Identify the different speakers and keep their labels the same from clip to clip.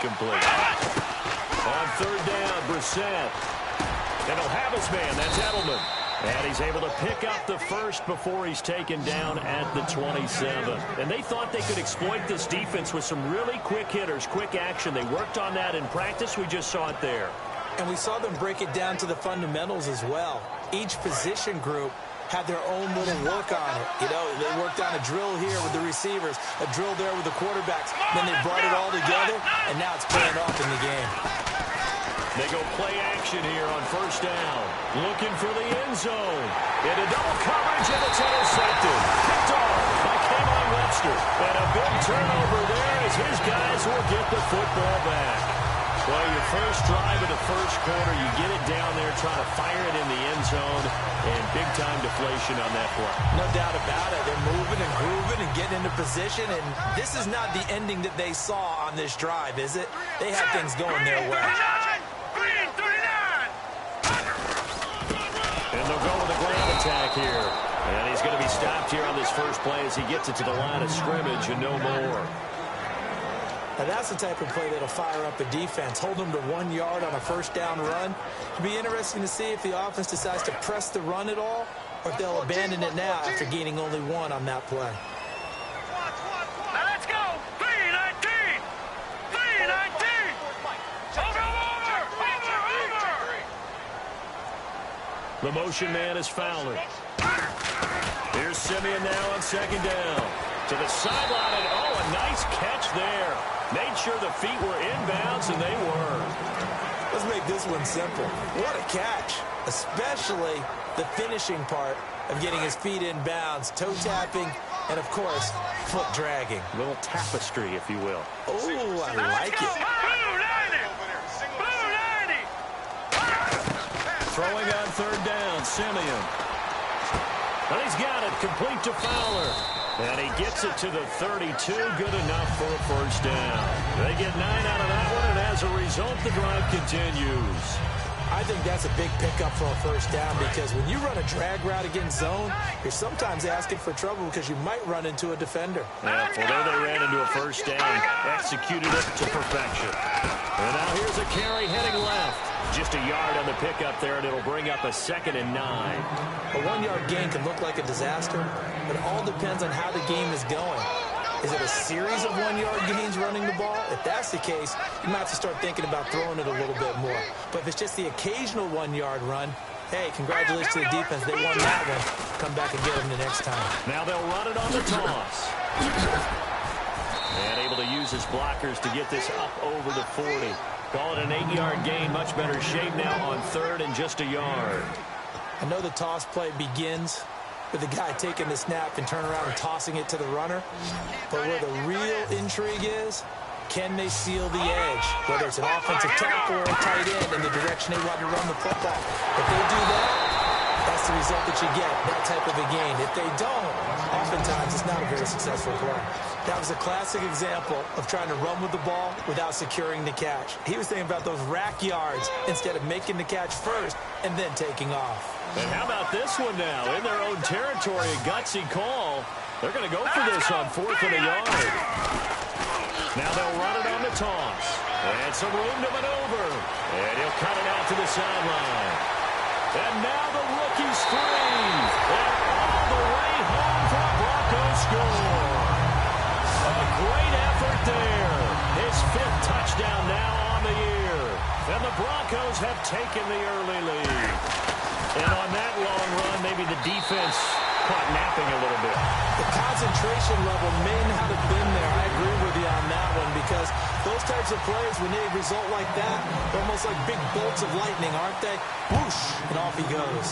Speaker 1: incomplete. On third down, Brissett. And he'll have his man. That's Edelman. And he's able to pick up the first before he's taken down at the 27. And they thought they could exploit this defense with some really quick hitters, quick action. They worked on that in practice. We just saw it there.
Speaker 2: And we saw them break it down to the fundamentals as well. Each position group had their own little work on it. You know, they worked on a drill here with the receivers, a drill there with the quarterbacks. Then they brought it all together, and now it's paying off in the game.
Speaker 1: They go play action here on first down. Looking for the end zone. Into double coverage, and it's intercepted. Picked off by Kayvon Webster. And a big turnover there as his guys will get the football back. Well, your first drive of the first quarter, you get it down there, trying to fire it in the end zone, and big-time deflation on that play.
Speaker 2: No doubt about it. They're moving and grooving and getting into position, and this is not the ending that they saw on this drive, is it? They had things going their way.
Speaker 1: And they'll go with a ground attack here. And he's going to be stopped here on this first play as he gets it to the line of scrimmage and no more.
Speaker 2: Now that's the type of play that'll fire up a defense. Hold them to 1 yard on a first down run. It'll be interesting to see if the offense decides to press the run at all, or if they'll abandon it now after gaining only one on that play.
Speaker 3: Now let's go. 3-19. 3-19. Over.
Speaker 1: The motion man is Fowler. Here's Simeon now on second down. To the sideline, and oh, a nice catch there. Made sure the feet were inbounds, and they were.
Speaker 2: Let's make this one simple. What a catch, especially the finishing part of getting his feet in bounds, toe tapping, and, of course, foot dragging.
Speaker 1: A little tapestry, if you will.
Speaker 2: Oh, I like it.
Speaker 1: Throwing on third down, Simeon. And he's got it, complete to Fowler. And he gets it to the 32, good enough for a first down. They get 9 out of that one, and as a result, the drive continues.
Speaker 2: I think that's a big pickup for a first down, because when you run a drag route against zone, you're sometimes asking for trouble because you might run into a defender.
Speaker 1: Yeah, well, there they ran into a first down, executed it to perfection. And now here's a carry heading left. Just a yard on the pickup there, and it'll bring up a 2nd and 9.
Speaker 2: A 1 yard gain can look like a disaster, but it all depends on how the game is going. Is it a series of 1 yard gains running the ball? If that's the case, you might have to start thinking about throwing it a little bit more. But if it's just the occasional 1 yard run, hey, congratulations to the defense. They won that one. Come back and get them the next time.
Speaker 1: Now they'll run it on the toss. And able to use his blockers to get this up over the 40. Call it an 8 yard gain. Much better shape now on third and just a yard.
Speaker 2: I know the toss play begins with the guy taking the snap and turn around and tossing it to the runner. But where the real intrigue is, can they seal the edge? Whether it's an offensive tackle or a tight end in the direction they want to run the football. If they do that, that's the result that you get, that type of a gain. If they don't, oftentimes it's not a very successful play. That was a classic example of trying to run with the ball without securing the catch. He was thinking about those rack yards instead of making the catch first and then taking off.
Speaker 1: And how about this one now? In their own territory, a gutsy call. They're going to go for this on 4th and a yard. Now they'll run it on the toss. And some room to maneuver. And he'll cut it out to the sideline. And now the rookie screen. And all the way home for a Broncos score. A great effort there. His 5th touchdown now on the year. And the Broncos have taken the early lead. And on that long run, maybe the defense caught napping a little bit.
Speaker 2: The concentration level may not have been there. I agree with you on that one, because those types of plays, when they result like that, they're almost like big bolts of lightning, aren't they? Whoosh, and off he goes.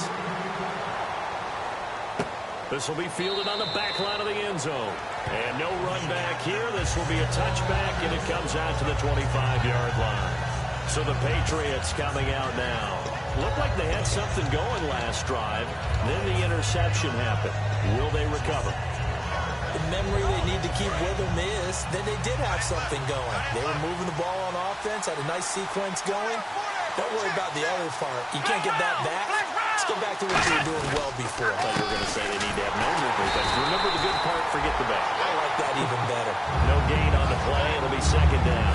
Speaker 1: This will be fielded on the back line of the end zone. And no run back here. This will be a touchback, and it comes out to the 25-yard line. So the Patriots coming out now. Looked like they had something going last drive. Then the interception happened. Will they recover?
Speaker 2: The memory they need to keep with them is that they did have something going. They were moving the ball on offense, had a nice sequence going. Don't worry about the other part. You can't get that back. Let's go back to what you were doing well before.
Speaker 1: I thought you were going to say they need to have no movement, but remember the good part, forget the bad.
Speaker 2: I like that even better.
Speaker 1: No gain on the play. It'll be 2nd down.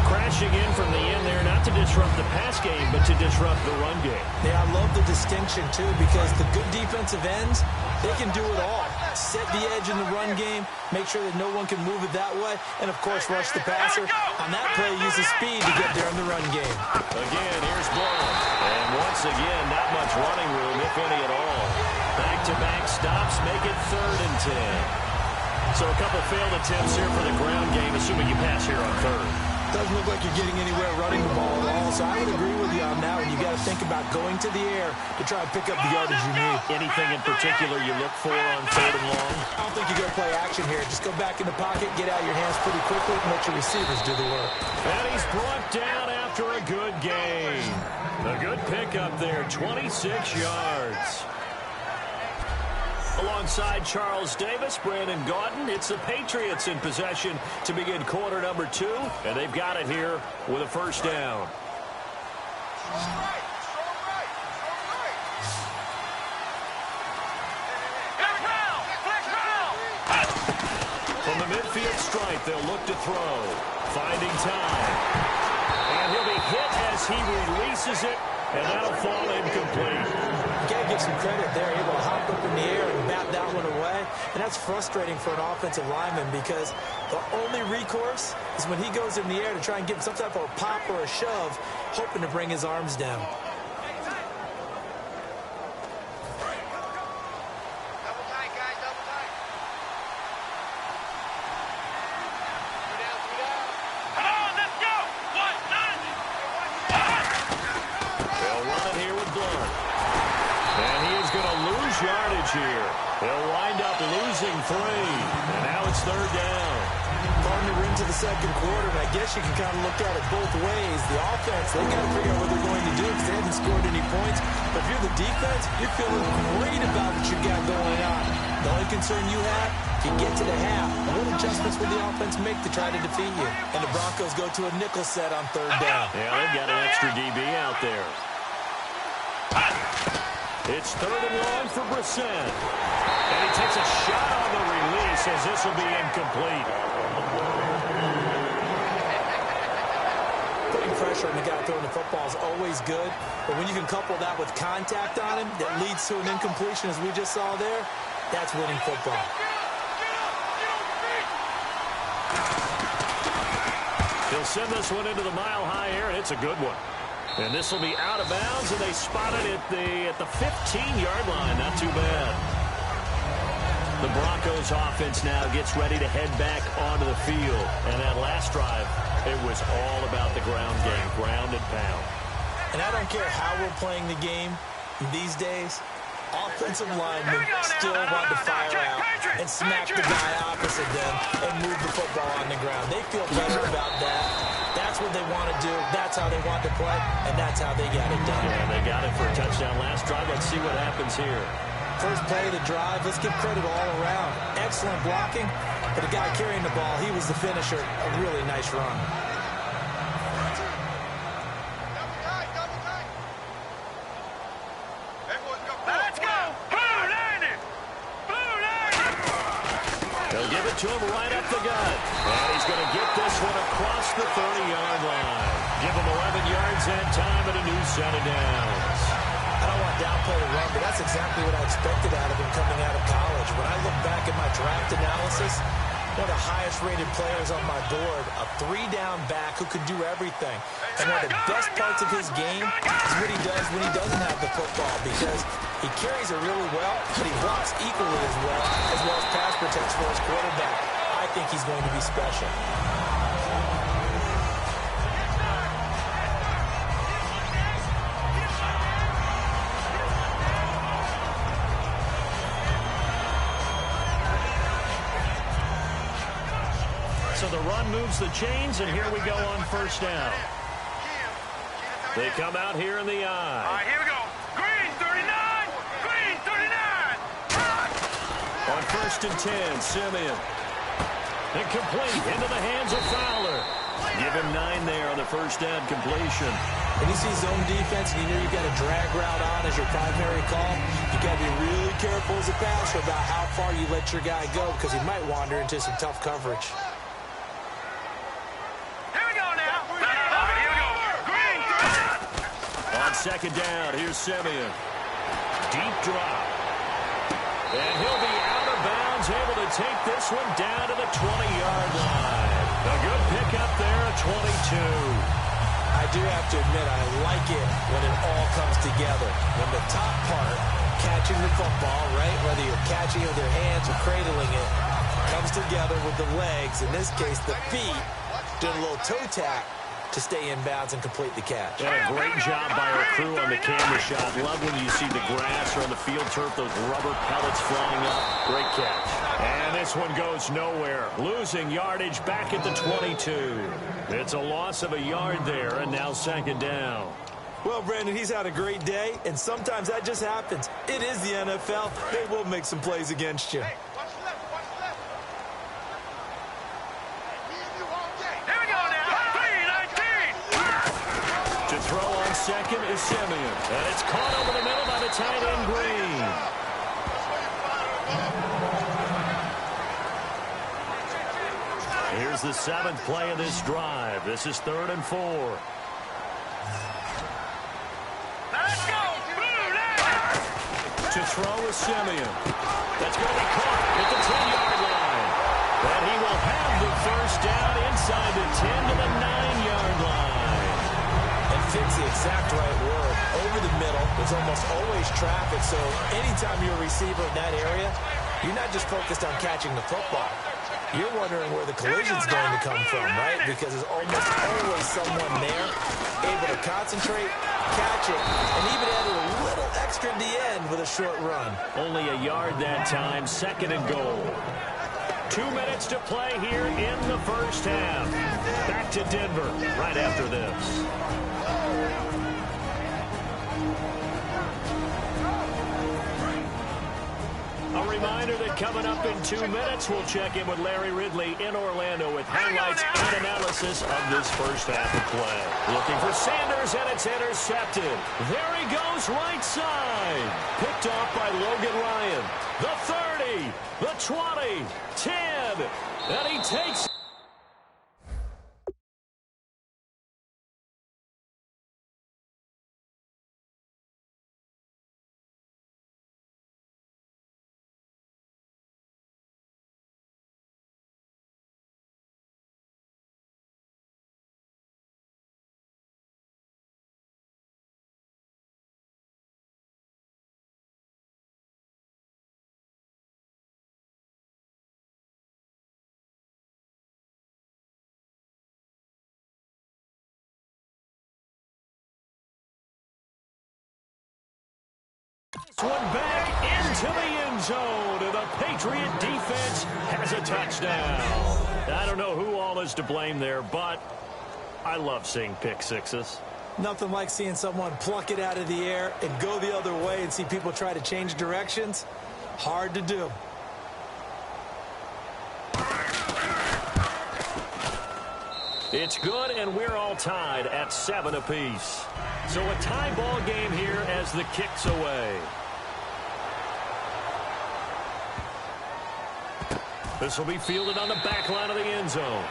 Speaker 1: Crashing in from the end there, not to disrupt the pass game, but to disrupt the run game.
Speaker 2: Yeah, I love the distinction, too, because the good defensive ends, they can do it all. Set the edge in the run game, make sure that no one can move it that way, and, of course, rush the passer. On that play, use his speed to get there in the run game.
Speaker 1: Again, here's Blount. And once again, not much running room, if any at all. Back-to-back stops make it 3rd and 10. So a couple failed attempts here for the ground game, assuming you pass here on 3rd.
Speaker 2: Doesn't look like you're getting anywhere running the ball at all, so I would agree with you on that one. You got to think about going to the air to try and pick up the yardage you need.
Speaker 1: Anything in particular you look for on 3rd and long?
Speaker 2: I don't think you're going to play action here. Just go back in the pocket, get out your hands pretty quickly, and let your receivers do the work.
Speaker 1: And he's brought down after a good gain. A good pickup there, 26 yards. Alongside Charles Davis, Brandon Gaudin, it's the Patriots in possession to begin quarter number 2, and they've got it here with a 1st down. From the midfield stripe, they'll look to throw. Finding time. And he'll be hit as he releases it, and that'll fall incomplete.
Speaker 2: You got to give some credit there, able to hop up in the air and bat that one away. And that's frustrating for an offensive lineman because the only recourse is when he goes in the air to try and give some type of a pop or a shove, hoping to bring his arms down.
Speaker 1: Here. They'll wind up losing 3, and now it's 3rd down.
Speaker 2: Pardon we're into the second quarter, and I guess you can kind of look at it both ways. The offense, they got to figure out what they're going to do because they haven't scored any points. But if you're the defense, you're feeling great about what you got going on. The only concern you have, if you get to the half, what adjustments will the offense make to try to defeat you? And the Broncos go to a nickel set on 3rd down.
Speaker 1: Yeah, they've got an extra DB out there. It's 3rd and long for Brissett. And he takes a shot on the release as this will be incomplete.
Speaker 2: Putting pressure on the guy throwing the football is always good, but when you can couple that with contact on him that leads to an incompletion as we just saw there, that's winning football.
Speaker 1: He'll send this one into the mile-high air, and it's a good one. And this will be out of bounds, and they spot it at the 15-yard line. Not too bad. The Broncos offense now gets ready to head back onto the field. And that last drive, it was all about the ground game, ground and pound.
Speaker 2: And I don't care how we're playing the game these days, offensive linemen still want to fire out and smack the guy opposite them and move the football on the ground. They feel better about that. That's what they want to do. That's how they want to play, and that's how they got it done.
Speaker 1: Yeah, they got it for a touchdown last drive. Let's see what happens here.
Speaker 2: First play of the drive, let's give credit all around. Excellent blocking, but the guy carrying the ball, he was the finisher. A really nice run.
Speaker 3: Let's go! Blue Navy! Blue Navy!
Speaker 1: They'll give it to him right up the gut. And he's going to get this one across the 30-yard line. Give him 11 yards and time at a new set of downs.
Speaker 2: I don't want to downplay the run, but that's exactly what I expected out of him coming out of college. When I look back at my draft analysis, one of the highest-rated players on my board, a 3-down back who could do everything. And one of the best parts of his game is what he does when he doesn't have the football, because he carries it really well, but he blocks equally as well as pass protects for his quarterback. I think he's going to be special.
Speaker 1: So the run moves the chains, and here we go on 1st down. They come out here in the
Speaker 3: All
Speaker 1: eye.
Speaker 3: right, here we go. Green 39! Green 39!
Speaker 1: On 1st and 10, Simeon. Incomplete into the hands of Fowler. Give him 9 there on the 1st down completion.
Speaker 2: When you see zone defense and you know you've got a drag route on as your primary call, you got to be really careful as a passer about how far you let your guy go because he might wander into some tough coverage.
Speaker 3: Here we go now.
Speaker 1: second down. Here's Simeon. Deep drop. And he'll be out of bounds, able to take this one down to the 20-yard line. A good pickup there at 22.
Speaker 2: I do have to admit, I like it when it all comes together. When the top part, catching the football, right, whether you're catching it with your hands or cradling it, comes together with the legs, in this case the feet, doing a little toe tap to stay in bounds and complete the catch.
Speaker 1: And a great job by our crew on the camera shot. Love when you see the grass or on the field turf, those rubber pellets flying up. Great catch. And this one goes nowhere. Losing yardage back at the 22. It's a loss of a yard there, and now second down.
Speaker 2: Well, Brandon, he's had a great day, and sometimes that just happens. It is the NFL. They will make some plays against you.
Speaker 1: To throw on second is Simeon. And it's caught over the middle by the tight end, Green. Here's the 7th play of this drive. This is 3rd and 4.
Speaker 3: Let's go!
Speaker 1: To throw is Simeon. That's going to be caught at the 10-yard line. And he will have the first down inside the 10 to the 9-yard line.
Speaker 2: And fits the exact right word. Over the middle, there's almost always traffic, so anytime you're a receiver in that area, you're not just focused on catching the football. You're wondering where the collision's going to come from, right? Because there's almost always someone there able to concentrate, catch it, and even add a little extra at the end with a short run.
Speaker 1: Only a yard that time, 2nd and goal. 2 minutes to play here in the first half. Back to Denver right after this. A reminder that coming up in 2 minutes, we'll check in with Larry Ridley in Orlando with highlights and analysis of this first half of play. Looking for Sanders, and it's intercepted. There he goes, right side. Picked off by Logan Ryan. The 30, the 20, 10, and he takes... This one back into the end zone, and the Patriot defense has a touchdown. I don't know who all is to blame there, but I love seeing pick sixes.
Speaker 2: Nothing like seeing someone pluck it out of the air and go the other way and see people try to change directions. Hard to do.
Speaker 1: It's good, and we're all tied at 7 apiece. So a tie ball game here as the kick's away. This will be fielded on the back line of the end zone.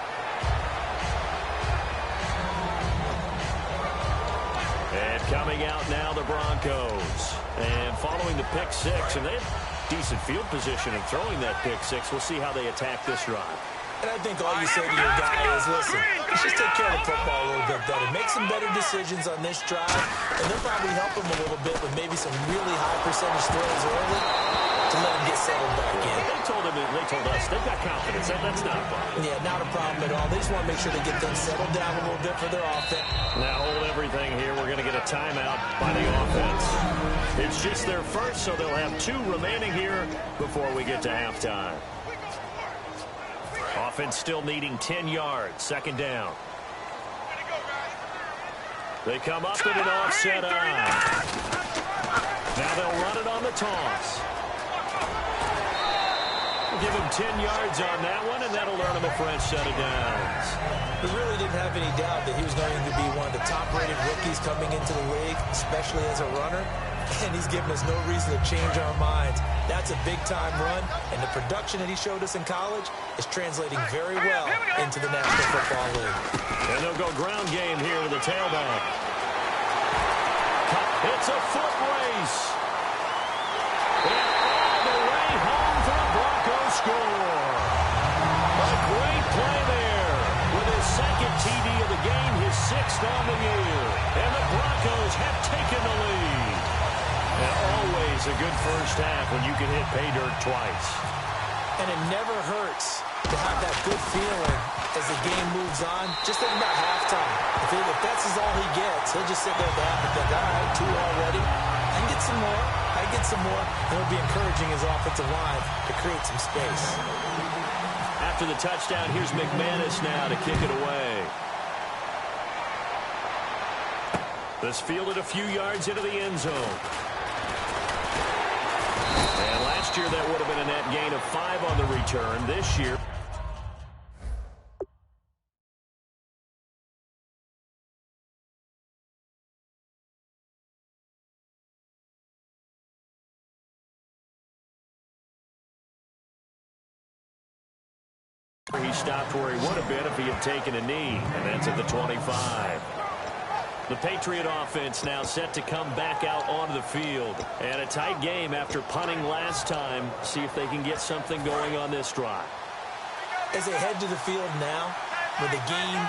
Speaker 1: And coming out now, the Broncos. And following the pick six, and they have decent field position in throwing that pick six. We'll see how they attack this drive.
Speaker 2: And I think all you say to your guy is, listen, let's just take care of the football a little bit better. Make some better decisions on this drive, and they'll probably help him a little bit with maybe some really high percentage throws early to let him get settled back in.
Speaker 1: They told us they've got confidence. That's not a problem.
Speaker 2: Yeah, not a problem at all. They just want to make sure they get them settled down a little bit for their offense.
Speaker 1: Now hold everything here. We're going to get a timeout by the offense. It's just their first, so they'll have 2 remaining here before we get to halftime. Offense still needing 10 yards. 2nd down. They come up with an offset eye. Now they'll run it on the toss. Give him 10 yards on that one, and that'll earn him a fresh set of downs.
Speaker 2: We really didn't have any doubt that he was going to be one of the top-rated rookies coming into the league, especially as a runner, and he's given us no reason to change our minds. That's a big-time run, and the production that he showed us in college is translating very well into the National Football League.
Speaker 1: And they'll go ground game here with the tailback. Cut It's a foot race. And all the way home for the Broncos score. A great play there. With his second TD of the game, his sixth on the year. And the Broncos have taken the lead. And always a good first half when you can hit pay dirt twice.
Speaker 2: And it never hurts to have that good feeling as the game moves on. Just think about halftime. If that's all he gets, he'll just sit there back and think, all right, 2 already. I can get some more. I can get some more. And it'll be encouraging his offensive line to create some space.
Speaker 1: After the touchdown, here's McManus now to kick it away. This fielded a few yards into the end zone. And last year, that would have been a net gain of 5 on the return. This year, he stopped where he would have been if he had taken a knee, and that's at the 25. The Patriot offense now set to come back out onto the field. And a tight game after punting last time. See if they can get something going on this drive.
Speaker 2: As they head to the field now, with the game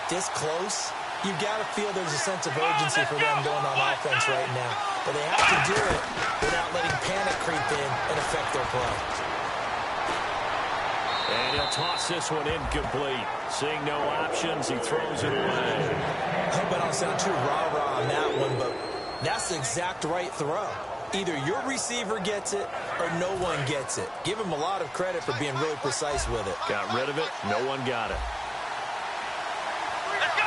Speaker 2: this close, you've got to feel there's a sense of urgency for them going on offense right now. But they have to do it without letting panic creep in and affect their play.
Speaker 1: And he'll toss this one incomplete. Seeing no options, he throws it away.
Speaker 2: I hope I don't sound too rah-rah on that one, but that's the exact right throw. Either your receiver gets it or no one gets it. Give him a lot of credit for being really precise with it.
Speaker 1: Got rid of it. No one got it.
Speaker 3: Let's go.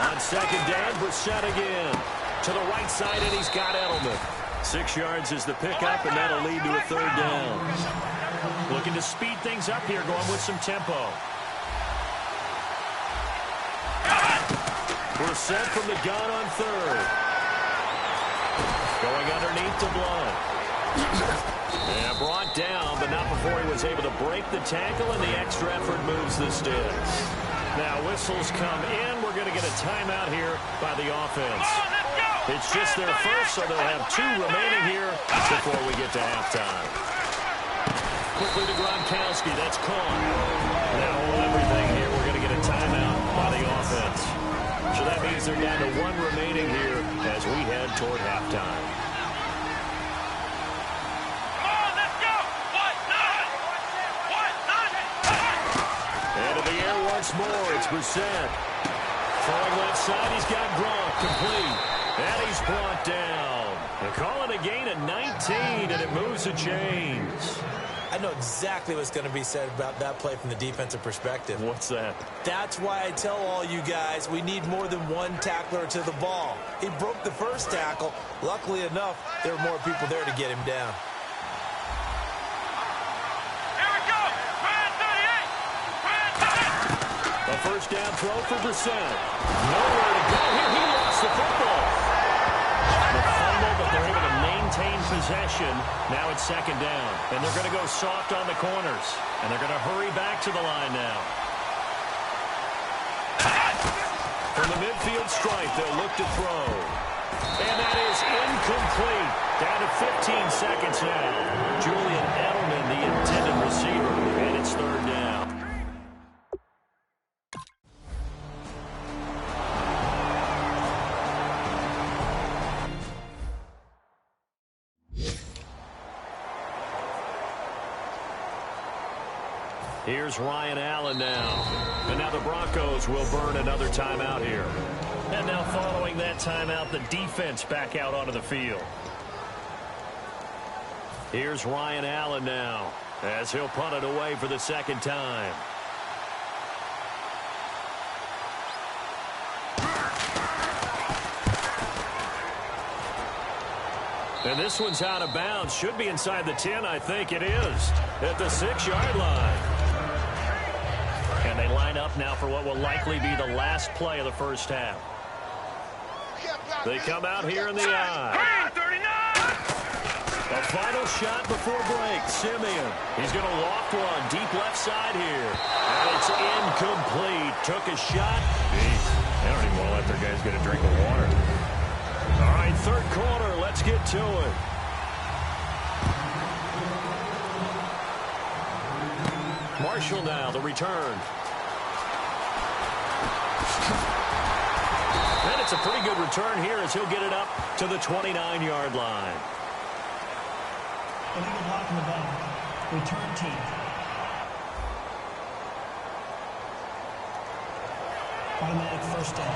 Speaker 1: On second down, Brissett again. To the right side, and he's got Edelman. 6 yards is the pickup, and that'll lead to a third down. Looking to speed things up here, going with some tempo. Brissett from the gun on third. Going underneath to Blount. And brought down, but not before he was able to break the tackle, and the extra effort moves the sticks. Now whistles come in. We're going to get a timeout here by the offense. It's just their first, so they'll have 2 remaining here before we get to halftime. Quickly to Gronkowski. That's caught. Now on everything here, we're going to get a timeout by the offense. So that means they're down to 1 remaining here as we head toward halftime. Into the air once more. It's Brissett. Throwing left side. He's got Gronk complete. And he's brought down. They're calling a gain of 19, and it moves the chains.
Speaker 2: I know exactly what's going to be said about that play from the defensive perspective.
Speaker 1: What's that?
Speaker 2: That's why I tell all you guys we need more than one tackler to the ball. He broke the first tackle. Luckily enough, there were more people there to get him down.
Speaker 3: Here we go.
Speaker 1: A first down throw for Brissett. Nowhere to go here. He lost the football. The fumble, but they're able to maintain possession. Now it's second down. And they're going to go soft on the corners. And they're going to hurry back to the line now. From the midfield stripe, they'll look to throw. And that is incomplete. Down to 15 seconds now. Julian Edelman, the intended receiver. And it's third down. Here's Ryan Allen now. And now the Broncos will burn another timeout here. And now following that timeout, the defense back out onto the field. Here's Ryan Allen now as he'll punt it away for the second time. And this one's out of bounds. Should be inside the 10, I think it is. At the 6-yard line. And they line up now for what will likely be the last play of the first half. They come out here in the eye. A final shot before break. Simeon. He's going to loft one deep left side here. And it's incomplete. took a shot. Jeez, they don't even want to let their guys get a drink of water. All right, third quarter. Let's get to it. Marshall now, the return. And it's a pretty good return here as he'll get it up to the 29-yard line.
Speaker 4: Illegal block in the back. Return team. Automatic first down.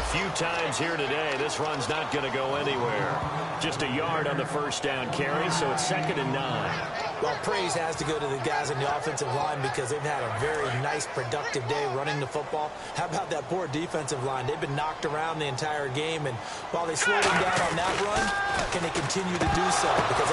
Speaker 1: Few times here today, this run's not going to go anywhere. Just a yard on the first down carry, so it's 2nd and 9.
Speaker 2: Well, praise has to go to the guys on the offensive line because they've had a very nice, productive day running the football. How about that poor defensive line? They've been knocked around the entire game, and while they slowed them down on that run, can they continue to do so? Because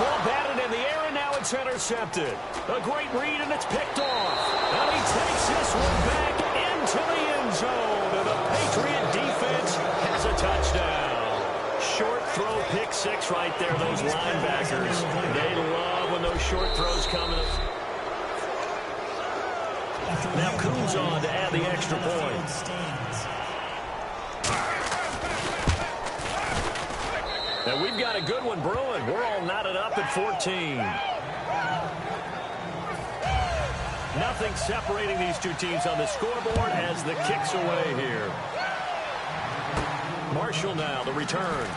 Speaker 1: ball batted in the air, and now it's intercepted. A great read, and it's picked off. And he takes this one back into the end zone. And the Patriot defense has a touchdown. Short throw, pick six right there. Those linebackers, they love when those short throws come in. Now Coons on to add the extra point. Now we've got a good one brewing. We're all knotted up at 14. Nothing separating these two teams on the scoreboard as the kick's away here. Marshall now, the return.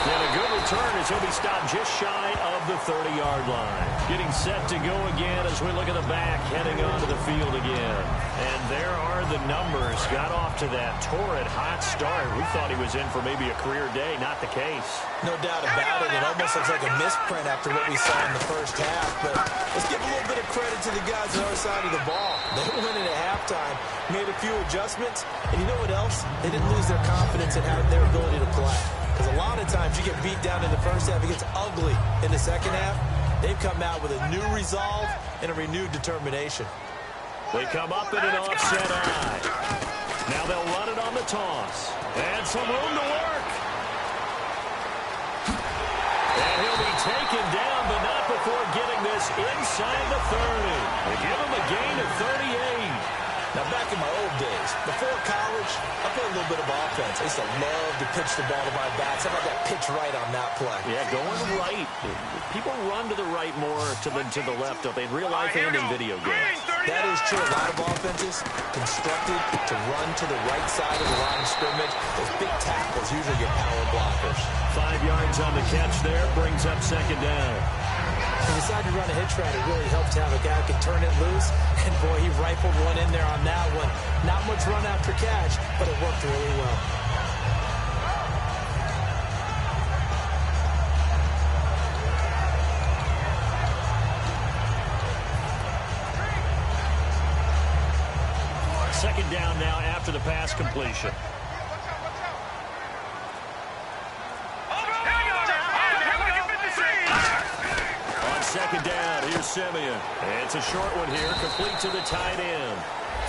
Speaker 1: And a good return as he'll be stopped just shy of the 30-yard line. Getting set to go again as we look at the back, heading onto the field again. And there are the numbers. Got off to that torrid hot start. We thought he was in for maybe a career day. Not the case.
Speaker 2: No doubt about it. It almost looks like a misprint after what we saw in the first half. But let's give a little bit of credit to the guys on the other side of the ball. They went in at halftime, made a few adjustments, and you know what else? They didn't lose their confidence in their ability to play. Because a lot of times you get beat down in the first half, it gets ugly in the second half. They've come out with a new resolve and a renewed determination.
Speaker 1: They come up in an offset eye. Now they'll run it on the toss. And some room to work. And he'll be taken down, but not before getting this inside the 30. They give him a gain of 38.
Speaker 2: Now, back in my old days, before college, I played a little bit of offense. I used to love to pitch the ball to my bats. How about that pitch right on that play?
Speaker 1: Yeah, going right. People run to the right more than to the left, don't they? In real life and in video games.
Speaker 2: That is true. A lot of offenses constructed to run to the right side of the line of scrimmage. Those big tackles, usually your power blockers.
Speaker 1: 5 yards on the catch there, brings up 2nd down.
Speaker 2: He decided to run a hitch route. It really helped to have a guy who can turn it loose. And, boy, he rifled one in there on that one. Not much run after catch, but it worked really well.
Speaker 1: Second down now after the pass completion. Second down, here's Simeon. And it's a short one here, complete to the tight end.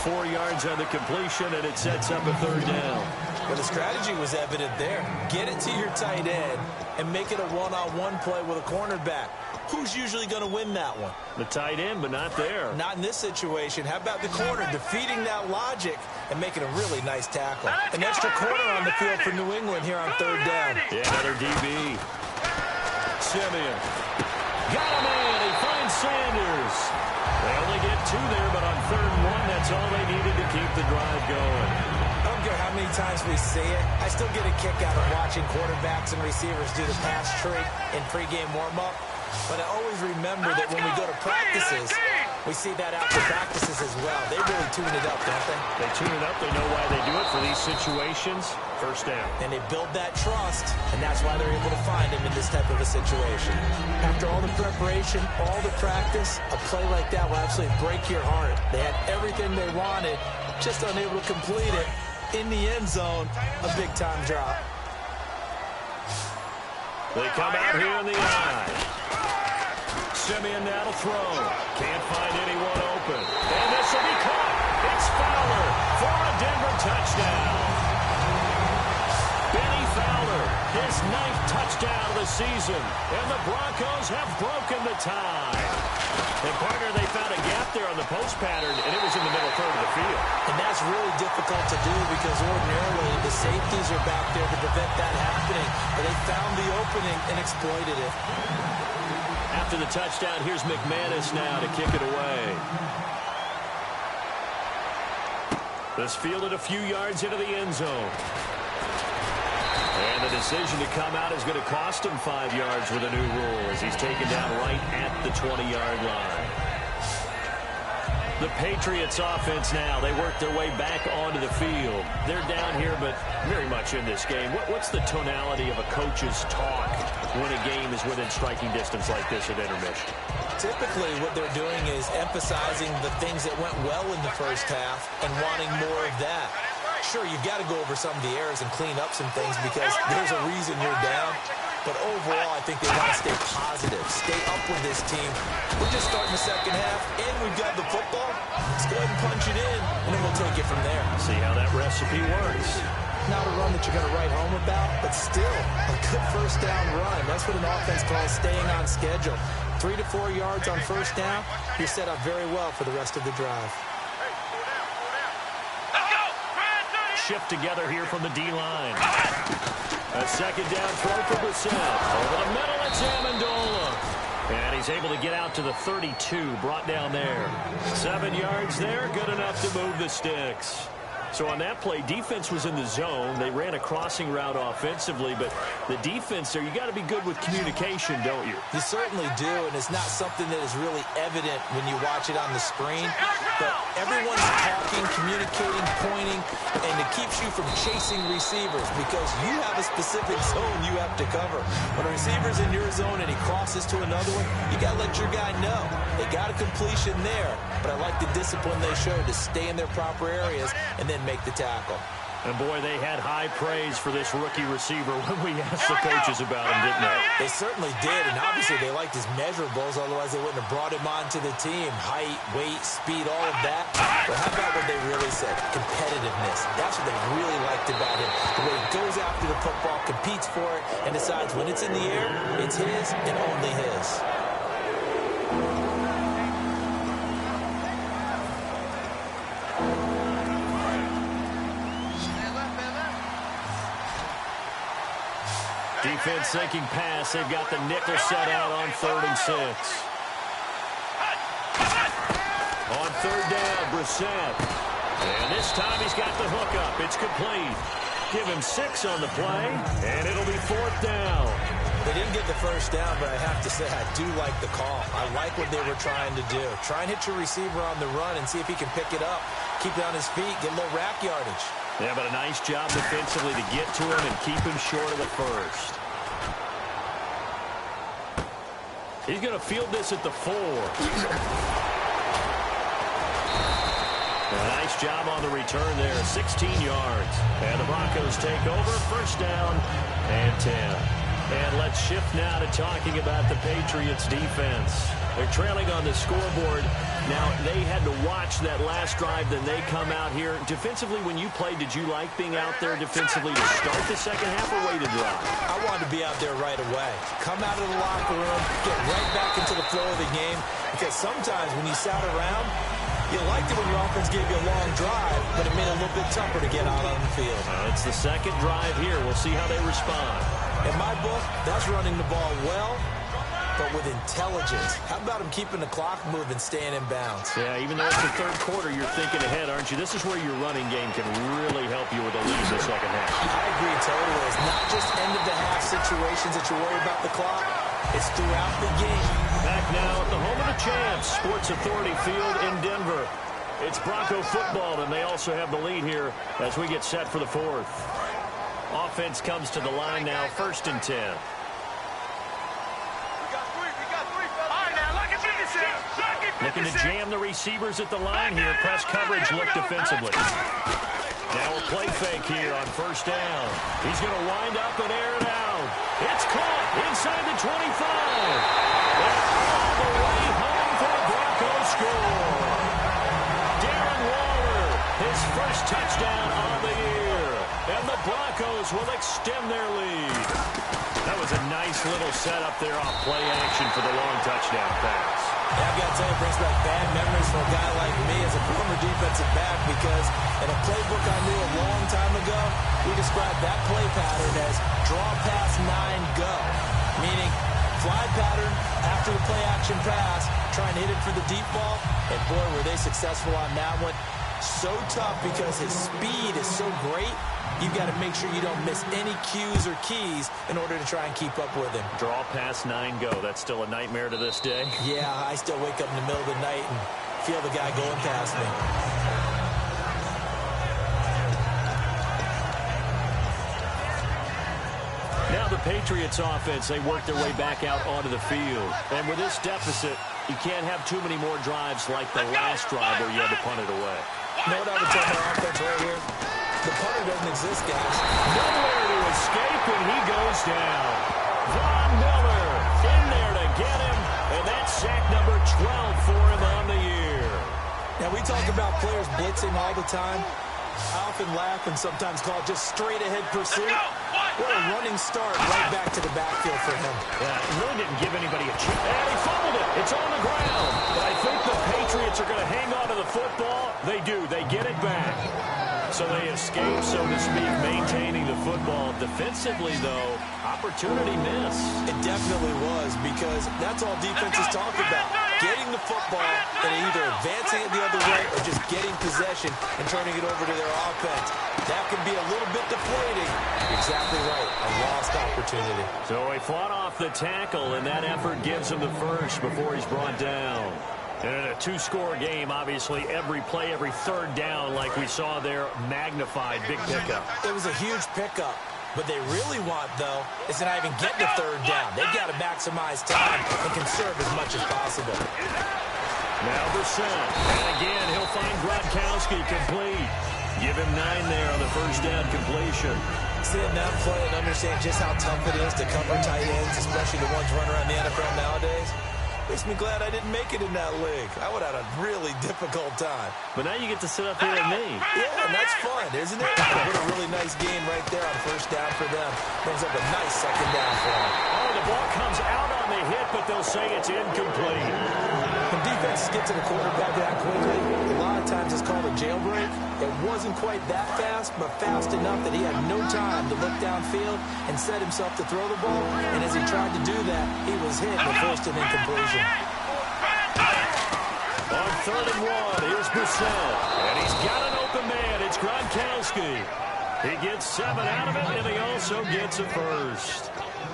Speaker 1: 4 yards on the completion, and it sets up a 3rd down.
Speaker 2: Well, the strategy was evident there. Get it to your tight end and make it a one-on-one play with a cornerback. Who's usually going to win that one?
Speaker 1: The tight end, but not there.
Speaker 2: Not in this situation. How about the corner defeating that logic and making a really nice tackle? An extra corner on the field for New England here on 3rd down.
Speaker 1: Yeah, another DB. Simeon. Got him in. He finds Sanders. They only get 2 there, but on 3rd and 1, that's all they needed to keep the drive going.
Speaker 2: I don't care how many times we see it. I still get a kick out of watching quarterbacks and receivers do the pass tree in pregame warm-up. But I always remember that when we go to practices, we see that after practices as well. They really tune it up, don't they?
Speaker 1: They tune it up. They know why they do it for these situations. 1st down.
Speaker 2: And they build that trust, and that's why they're able to find him in this type of a situation. After all the preparation, all the practice, a play like that will absolutely break your heart. They had everything they wanted, just unable to complete it. In the end zone, a big-time drop.
Speaker 1: They come out here in the eye. Simeon now to throw. Can't find anyone open. his 9th touchdown of the season. And the Broncos have broken the tie. And, partner, they found a gap there on the post pattern, and it was in the middle third of the field.
Speaker 2: And that's really difficult to do because ordinarily the safeties are back there to prevent that happening. But they found the opening and exploited it.
Speaker 1: After the touchdown, here's McManus now to kick it away. This fielded a few yards into the end zone. And the decision to come out is going to cost him 5 yards with a new rule as he's taken down right at the 20-yard line. The Patriots offense now, they work their way back onto the field. They're down here, but very much in this game. What's the tonality of a coach's talk when a game is within striking distance like this at intermission?
Speaker 2: Typically, what they're doing is emphasizing the things that went well in the first half and wanting more of that. Sure, you've got to go over some of the errors and clean up some things because there's a reason you're down. But overall, I think they want to stay positive, stay up with this team. We're just starting the second half, and we've got the football. Let's go ahead and punch it in, and then we'll take it from there.
Speaker 1: See how that recipe works.
Speaker 2: Not a run that you're going to write home about, but still a good first down run. That's what an offense calls staying on schedule. 3 to 4 yards on first down, you're set up very well for the rest of the drive.
Speaker 1: Shift together here from the D-line. A second down throw for Brissett. Over the middle, it's Amendola. And he's able to get out to the 32, brought down there. 7 yards there, good enough to move the sticks. So on that play, defense was in the zone. They ran a crossing route offensively, but the defense there, you got to be good with communication, don't you?
Speaker 2: You certainly do, and it's not something that is really evident when you watch it on the screen. But everyone's talking, communicating, pointing, and it keeps you from chasing receivers because you have a specific zone you have to cover. When a receiver's in your zone and he crosses to another one, you got to let your guy know. They got a completion there, but I like the discipline they showed to stay in their proper areas and then make the tackle.
Speaker 1: And, boy, they had high praise for this rookie receiver when we asked the coaches about him, didn't they?
Speaker 2: They certainly did, and obviously they liked his measurables, otherwise they wouldn't have brought him onto the team. Height, weight, speed, all of that. But how about what they really said? Competitiveness. That's what they really liked about him. The way he goes after the football, competes for it, and decides when it's in the air, it's his and only his.
Speaker 1: Defense sinking pass. They've got the nickel set out on 3rd and 6. On 3rd down, Brissett. And this time he's got the hook up. It's complete. Give him 6 on the play, and it'll be 4th down.
Speaker 2: They didn't get the first down, but I have to say I do like the call. I like what they were trying to do. Try and hit your receiver on the run and see if he can pick it up. Keep it on his feet, get a little rack yardage.
Speaker 1: Yeah, but a nice job defensively to get to him and keep him short of the first. He's going to field this at the 4. A nice job on the return there, 16 yards. And the Broncos take over, first down and 10. And let's shift now to talking about the Patriots defense. They're trailing on the scoreboard. Now, they had to watch that last drive, then they come out here. Defensively, when you played, did you like being out there defensively to start the second half or wait to drive?
Speaker 2: I wanted to be out there right away. Come out of the locker room, get right back into the flow of the game. Because sometimes when you sat around, you liked it when your offense gave you a long drive, but it made it a little bit tougher to get out on the field.
Speaker 1: It's the second drive here. We'll see how they respond.
Speaker 2: In my book, that's running the ball well, but with intelligence. How about him keeping the clock moving, staying in bounds?
Speaker 1: Yeah, even though it's the third quarter, you're thinking ahead, aren't you? This is where your running game can really help you with a lead in the second half.
Speaker 2: I agree totally. It's not just end-of-the-half situations that you worry about the clock. It's throughout the game.
Speaker 1: Back now at the home of the champs, Sports Authority Field in Denver. It's Bronco football, and they also have the lead here as we get set for the 4th. Offense comes to the line now, 1st and 10. Looking to jam the receivers at the line here. Press coverage look defensively. Now a play fake here on 1st down. He's going to wind up and air it out. It's caught inside the 25. And all the way home for the Broncos score. Darren Waller, his first touchdown of the year. And the Broncos will extend their lead. That was a nice little setup there off play action for the long touchdown pass.
Speaker 2: Yeah, I've got to tell you, it brings back bad memories for a guy like me as a former defensive back, because in a playbook I knew a long time ago, we described that play pattern as draw pass 9 go, meaning fly pattern after the play action pass, trying to hit it for the deep ball, and boy, were they successful on that one. So tough because his speed is so great. You've got to make sure you don't miss any cues or keys in order to try and keep up with him.
Speaker 1: Draw pass 9 go. That's still a nightmare to this day.
Speaker 2: Yeah, I still wake up in the middle of the night and feel the guy going past me.
Speaker 1: Now the Patriots offense, they work their way back out onto the field. And with this deficit, you can't have too many more drives like the last drive where you had to punt it away.
Speaker 2: You know what I would tell my offense right here? The punter doesn't exist, guys.
Speaker 1: Nowhere to escape, and he goes down. Von Miller in there to get him, and that's sack number 12 for him on the year.
Speaker 2: Now, we talk about players blitzing all the time. I often laugh and sometimes call it just straight-ahead pursuit. What a running start right back to the backfield for him.
Speaker 1: Yeah, he really didn't give anybody a chance. And he fumbled it. It's on the ground. But I think the Patriots are going to hang on to the football. They do. They get it back. So they escape, so to speak, maintaining the football. Defensively, though, opportunity miss.
Speaker 2: It definitely was, because that's all defenses talk about. Getting the football and either advancing it the other way or just getting possession and turning it over to their offense. That can be a little bit deflating. Exactly right. A lost opportunity.
Speaker 1: So he fought off the tackle, and that effort gives him the first before he's brought down. And in a two-score game, obviously, every play, every third down, like we saw there, magnified, big pickup.
Speaker 2: It was a huge pickup. What they really want, though, is to not even get the third down. They've got to maximize time and conserve as much as possible.
Speaker 1: Now Brissett. And again, he'll find Gronkowski complete. Give him 9 there on the first down completion.
Speaker 2: Seeing that play and understand just how tough it is to cover tight ends, especially the ones running around the NFL nowadays, makes me glad I didn't make it in that league. I would have had a really difficult time.
Speaker 1: But now you get to sit up here with me.
Speaker 2: Yeah, and that's fun, isn't it? What a really nice gain right there on first down for them. Brings up a nice second down for them.
Speaker 1: Oh, the ball comes out on the hit, but they'll say it's incomplete.
Speaker 2: When defenses get to the quarterback that quickly, a lot of times it's called a jailbreak. It wasn't quite that fast, but fast enough that he had no time to look downfield and set himself to throw the ball. And as he tried to do that, he was hit and forced an incompletion.
Speaker 1: On 3rd and 1, here's Brissett. And he's got an open man. It's Gronkowski. He gets 7 out of it, and he also gets a first.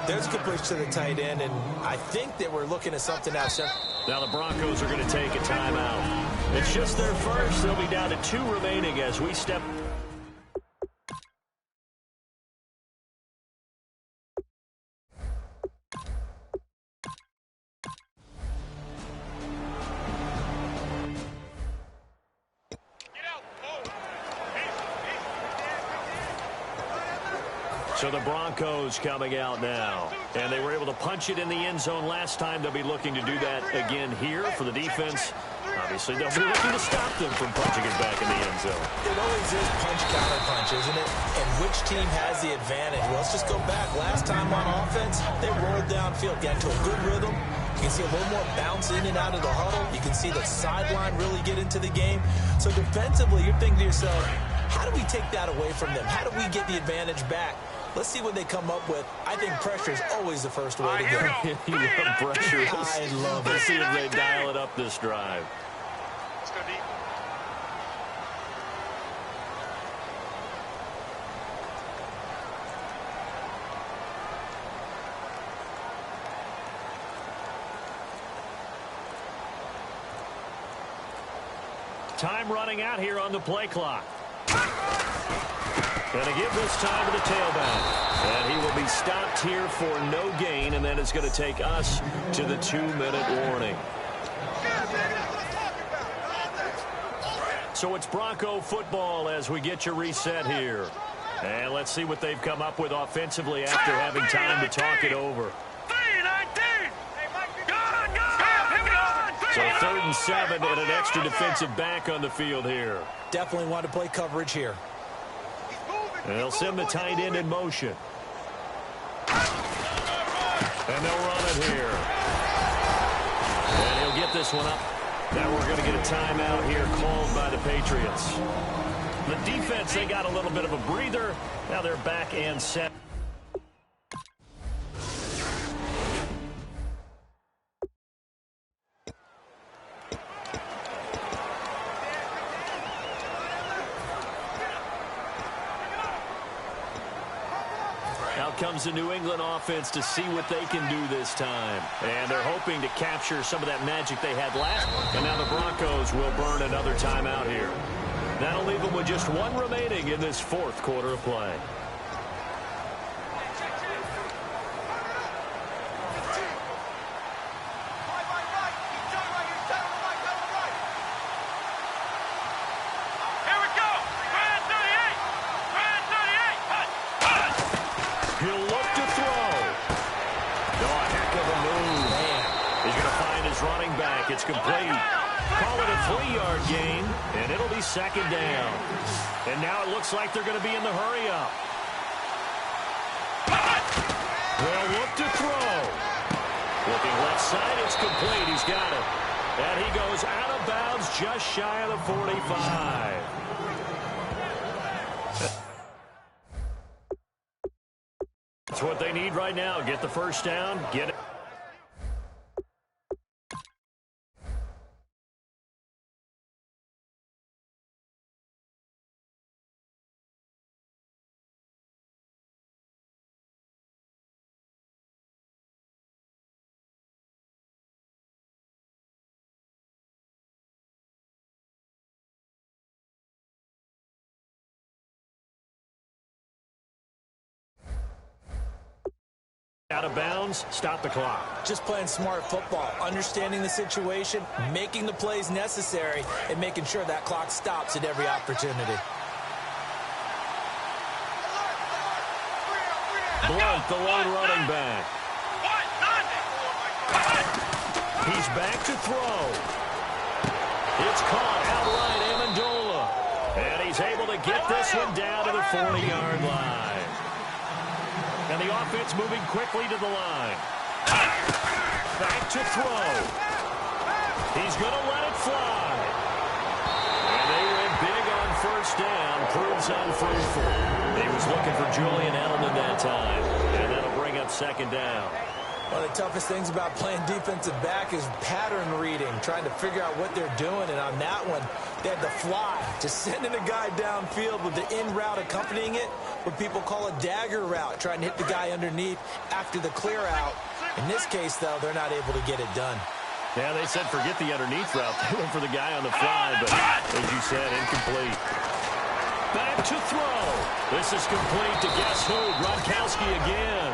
Speaker 2: There's a completion to the tight end, and I think that we're looking at something else.
Speaker 1: Now the Broncos are going to take a timeout. It's just their first. They'll be down to 2 remaining as we step. So the Broncos coming out now. And they were able to punch it in the end zone last time. They'll be looking to do that again here for the defense. Obviously, they'll be looking to stop them from punching it back in the end zone.
Speaker 2: It always is punch-counter-punch, isn't it? And which team has the advantage? Well, let's just go back. Last time on offense, they rolled downfield, got into a good rhythm. You can see a little more bounce in and out of the huddle. You can see the sideline really get into the game. So defensively, you're thinking to yourself, how do we take that away from them? How do we get the advantage back? Let's see what they come up with. I think pressure is always the first way to go.
Speaker 1: You love pressure.
Speaker 2: I love it.
Speaker 1: Let's see if they dial it up this drive.
Speaker 3: Let's go deep.
Speaker 1: Time running out here on the play clock. Going to give this time to the tailback. And he will be stopped here for no gain, and then it's going to take us to the 2-minute warning. So it's Bronco football as we get you reset here. And let's see what they've come up with offensively after having time to talk it over. So 3rd and 7 and an extra defensive back on the field here.
Speaker 2: Definitely want to play coverage here.
Speaker 1: And they'll send the tight end in motion. And they'll run it here. And he'll get this one up. Now we're going to get a timeout here called by the Patriots. The defense, they got a little bit of a breather. Now they're back and set. Out comes the New England offense to see what they can do this time. And they're hoping to capture some of that magic they had last. And now the Broncos will burn another timeout here. That'll leave them with just one remaining in this fourth quarter of play. It's complete. Call it a 3-yard gain, and it'll be second down. And now it looks like they're going to be in the hurry-up. They'll look to throw. Looking left side, it's complete. He's got it. And he goes out of bounds just shy of the 45. That's what they need right now. Get the first down, get it. Out of bounds, stop the clock.
Speaker 2: Just playing smart football, understanding the situation, making the plays necessary, and making sure that clock stops at every opportunity.
Speaker 1: Blunt, the lone running back. He's back to throw. It's caught outright, Amendola. And he's able to get this one down to the 40-yard line. And the offense moving quickly to the line. Back to throw. He's going to let it fly. And they went big on first down. Proves unfruitful. He was looking for Julian Edelman that time. And that'll bring up second down.
Speaker 2: One of the toughest things about playing defensive back is pattern reading, trying to figure out what they're doing. And on that one, they had to fly, just sending a guy downfield with the in route accompanying it, what people call a dagger route, trying to hit the guy underneath after the clear out. In this case, though, they're not able to get it done.
Speaker 1: Yeah, they said forget the underneath route. They went for the guy on the fly, but as you said, incomplete. Back to throw. This is complete to guess who? Gronkowski again.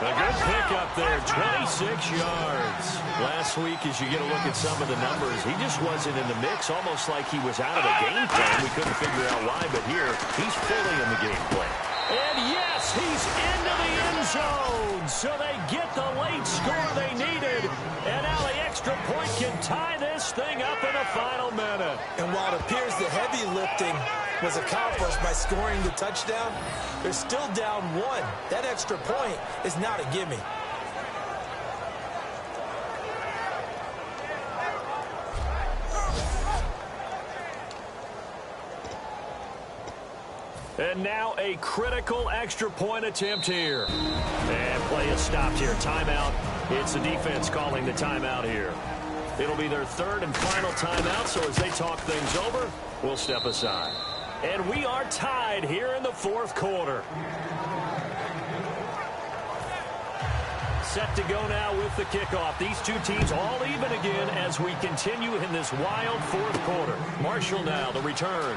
Speaker 1: A good pickup there, 26 yards. Last week, as you get a look at some of the numbers, he just wasn't in the mix, almost like he was out of the game plan. We couldn't figure out why, but here, he's fully in the game plan. And yes, he's into the end zone. So they get the late score they needed. And now the extra point can tie this thing up in the final minute.
Speaker 2: And while it appears the heavy lifting was accomplished by scoring the touchdown, they're still down one. That extra point is not a gimme.
Speaker 1: And now a critical extra point attempt here. And play is stopped here. Timeout. It's the defense calling the timeout here. It'll be their third and final timeout, so as they talk things over, we'll step aside. And we are tied here in the fourth quarter. Set to go now with the kickoff. These two teams all even again as we continue in this wild fourth quarter. Marshall now, the return.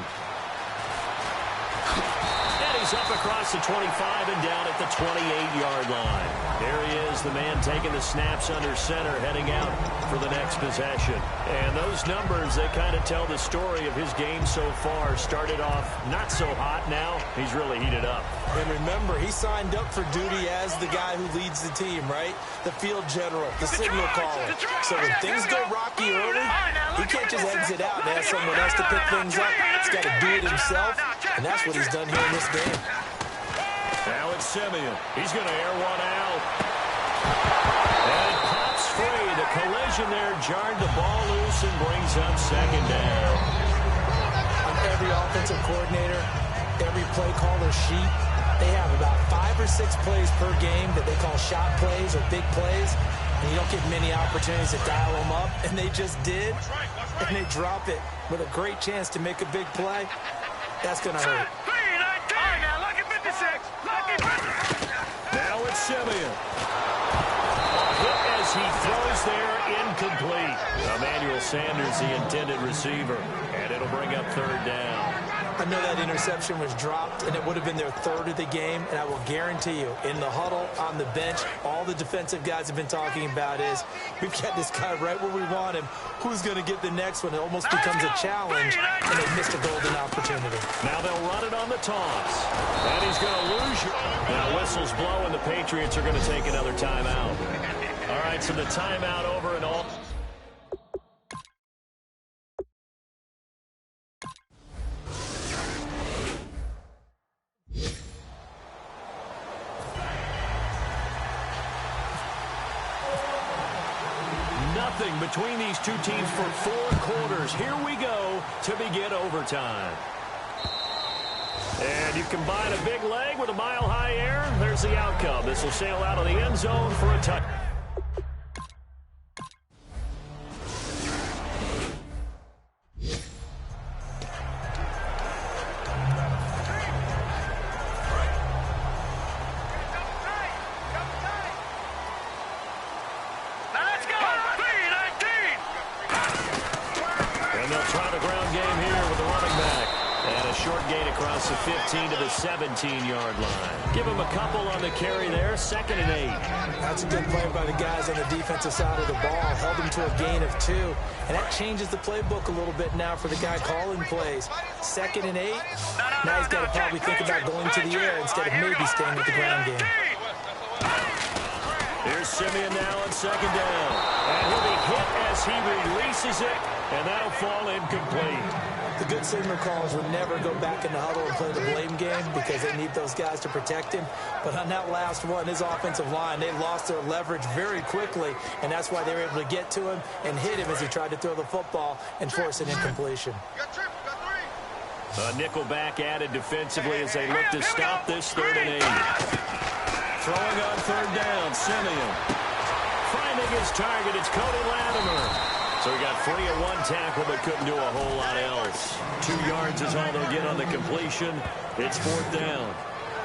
Speaker 1: And he's up across the 25 and down at the 28-yard line. There he is, the man taking the snaps under center, heading out for the next possession. And those numbers, they kind of tell the story of his game so far. Started off not so hot, now he's really heated up.
Speaker 2: And remember, he signed up for duty as the guy who leads the team, right? The field general, the signal caller. So when things go rocky early, he can't just exit out and ask someone else to pick things up. He's got to do it himself. And that's what he's done here in this game.
Speaker 1: Alex Simeon. He's going to air one out. And it pops free. The collision there jarred the ball loose and brings up second down.
Speaker 2: On every offensive coordinator, every play caller sheet, they have about 5 or 6 plays per game that they call shot plays or big plays. And you don't get many opportunities to dial them up. And they just did. And they drop it with a great chance to make a big play. That's going to hurt.
Speaker 1: Now it's Simeon. A hit as he throws there, incomplete. Emmanuel Sanders, the intended receiver. And it'll bring up third down.
Speaker 2: I know that interception was dropped, and it would have been their third of the game, and I will guarantee you, in the huddle, on the bench, all the defensive guys have been talking about is, we've got this guy right where we want him. Who's going to get the next one? It almost becomes a challenge, and they missed a golden opportunity.
Speaker 1: Now they'll run it on the toss. And he's going to lose you. Now whistles blow, and the Patriots are going to take another timeout. All right, so the timeout over and all. Nothing between these two teams for 4 quarters. Here we go to begin overtime. And you combine a big leg with a mile-high air. There's the outcome. This will sail out of the end zone for a touchdown. The 15 to the 17-yard line. Give him a couple on the carry there. 2nd and 8.
Speaker 2: That's a good play by the guys on the defensive side of the ball. Held him to a gain of 2. And that changes the playbook a little bit now for the guy calling plays. 2nd and 8. Now he's got to probably think about going to the air instead of maybe staying with the ground game.
Speaker 1: Here's Simeon now on 2nd down. And he'll be hit as he releases it. And that'll fall incomplete.
Speaker 2: The good signal callers would never go back in the huddle and play the blame game because they need those guys to protect him. But on that last one, his offensive line, they lost their leverage very quickly, and that's why they were able to get to him and hit him as he tried to throw the football and force an incompletion.
Speaker 1: A nickel back added defensively as they look to stop this 3rd and 8. Throwing on 3rd down, Simeon. Finding his target, it's Cody Latimer. So he got free at 1 tackle, but couldn't do a whole lot else. 2 yards is all they'll get on the completion. It's 4th down.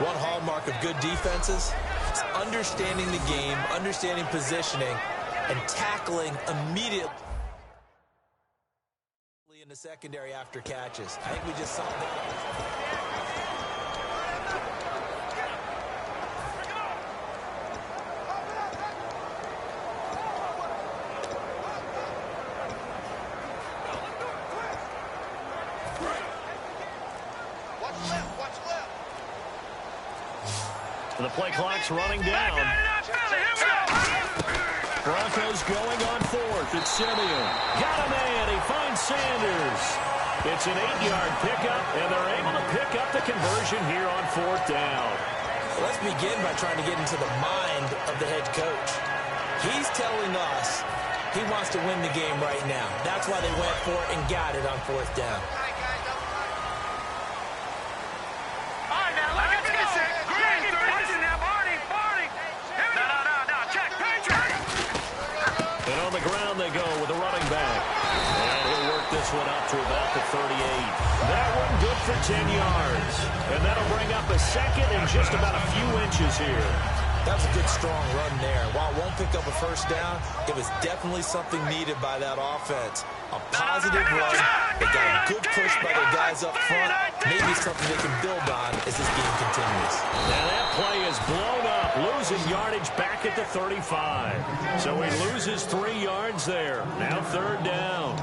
Speaker 2: One hallmark of good defenses is understanding the game, understanding positioning, and tackling immediately in the secondary after catches. I think we just saw that.
Speaker 1: The play clock's running down. Broncos going on 4th. It's Simeon. Got a man. He finds Sanders. It's an 8-yard pickup, and they're able to pick up the conversion here on 4th down.
Speaker 2: Let's begin by trying to get into the mind of the head coach. He's telling us he wants to win the game right now. That's why they went for it and got it on 4th down.
Speaker 1: They go with a running back. And he'll work this one up to about the 38. That one good for 10 yards. And that'll bring up a 2nd and just about a few inches here.
Speaker 2: That was a good, strong run there. While it won't pick up a 1st down, it was definitely something needed by that offense. A positive run. They got a good push by their guys up front. Maybe something they can build on as this game continues.
Speaker 1: Now that play is blown up, losing yardage back at the 35. So he loses 3 yards there. Now 3rd down.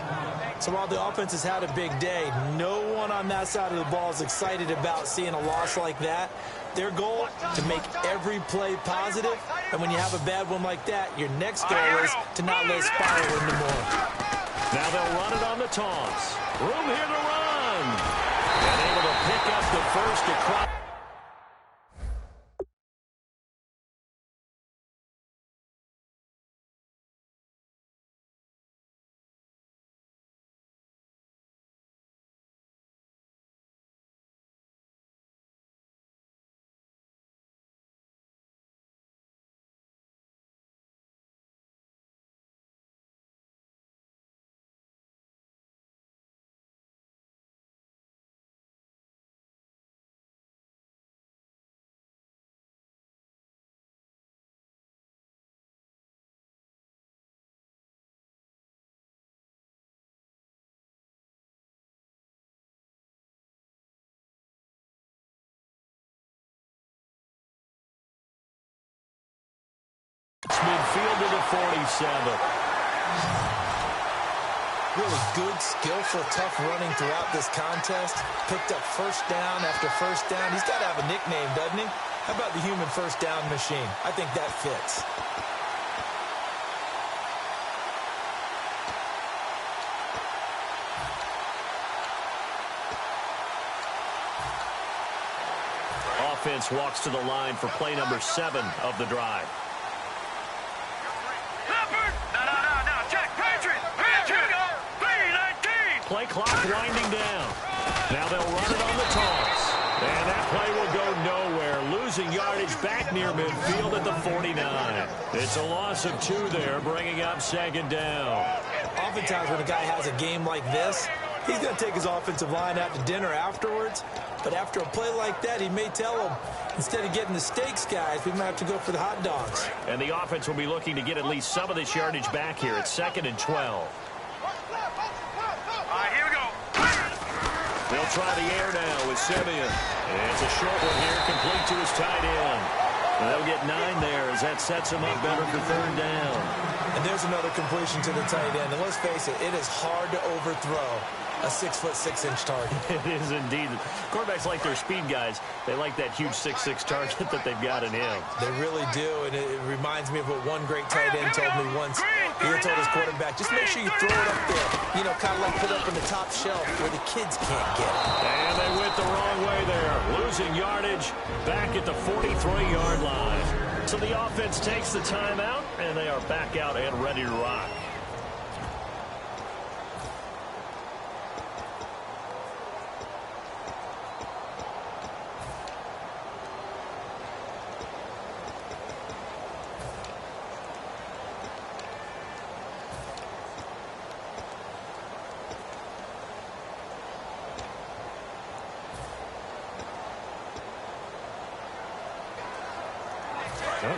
Speaker 2: So while the offense has had a big day, no one on that side of the ball is excited about seeing a loss like that. Their goal, to make every play positive. And when you have a bad one like that, your next goal is to not let it spiral into more.
Speaker 1: Now they'll run it on the toss. Room here to run. And able to pick up the first across. Midfield to the 47.
Speaker 2: Really good, skillful, tough running throughout this contest. Picked up first down after first down. He's got to have a nickname, doesn't he? How about the human first down machine? I think that fits.
Speaker 1: Offense walks to the line for play number 7 of the drive. Play clock winding down. Now they'll run it on the toss. And that play will go nowhere. Losing yardage back near midfield at the 49. It's a loss of 2 there, bringing up second down.
Speaker 2: Oftentimes when a guy has a game like this, he's going to take his offensive line out to dinner afterwards. But after a play like that, he may tell them, instead of getting the steaks, guys, we might have to go for the hot dogs.
Speaker 1: And the offense will be looking to get at least some of this yardage back here. It's 2nd and 12. They'll try the air now with Simeon. And it's a short one here, complete to his tight end. And they'll get 9 there as that sets him up better for 3rd down.
Speaker 2: And there's another completion to the tight end. And let's face it, it is hard to overthrow a 6'6" target.
Speaker 1: It is indeed. Quarterbacks like their speed guys. They like that huge 6'6" target that they've got in him.
Speaker 2: They really do, and it reminds me of what one great tight end told me once. He had told his quarterback, just make sure you throw it up there. You know, kind of like put it up on the top shelf where the kids can't get it.
Speaker 1: And they went the wrong way there. Losing yardage back at the 43-yard line. So the offense takes the timeout, and they are back out and ready to rock.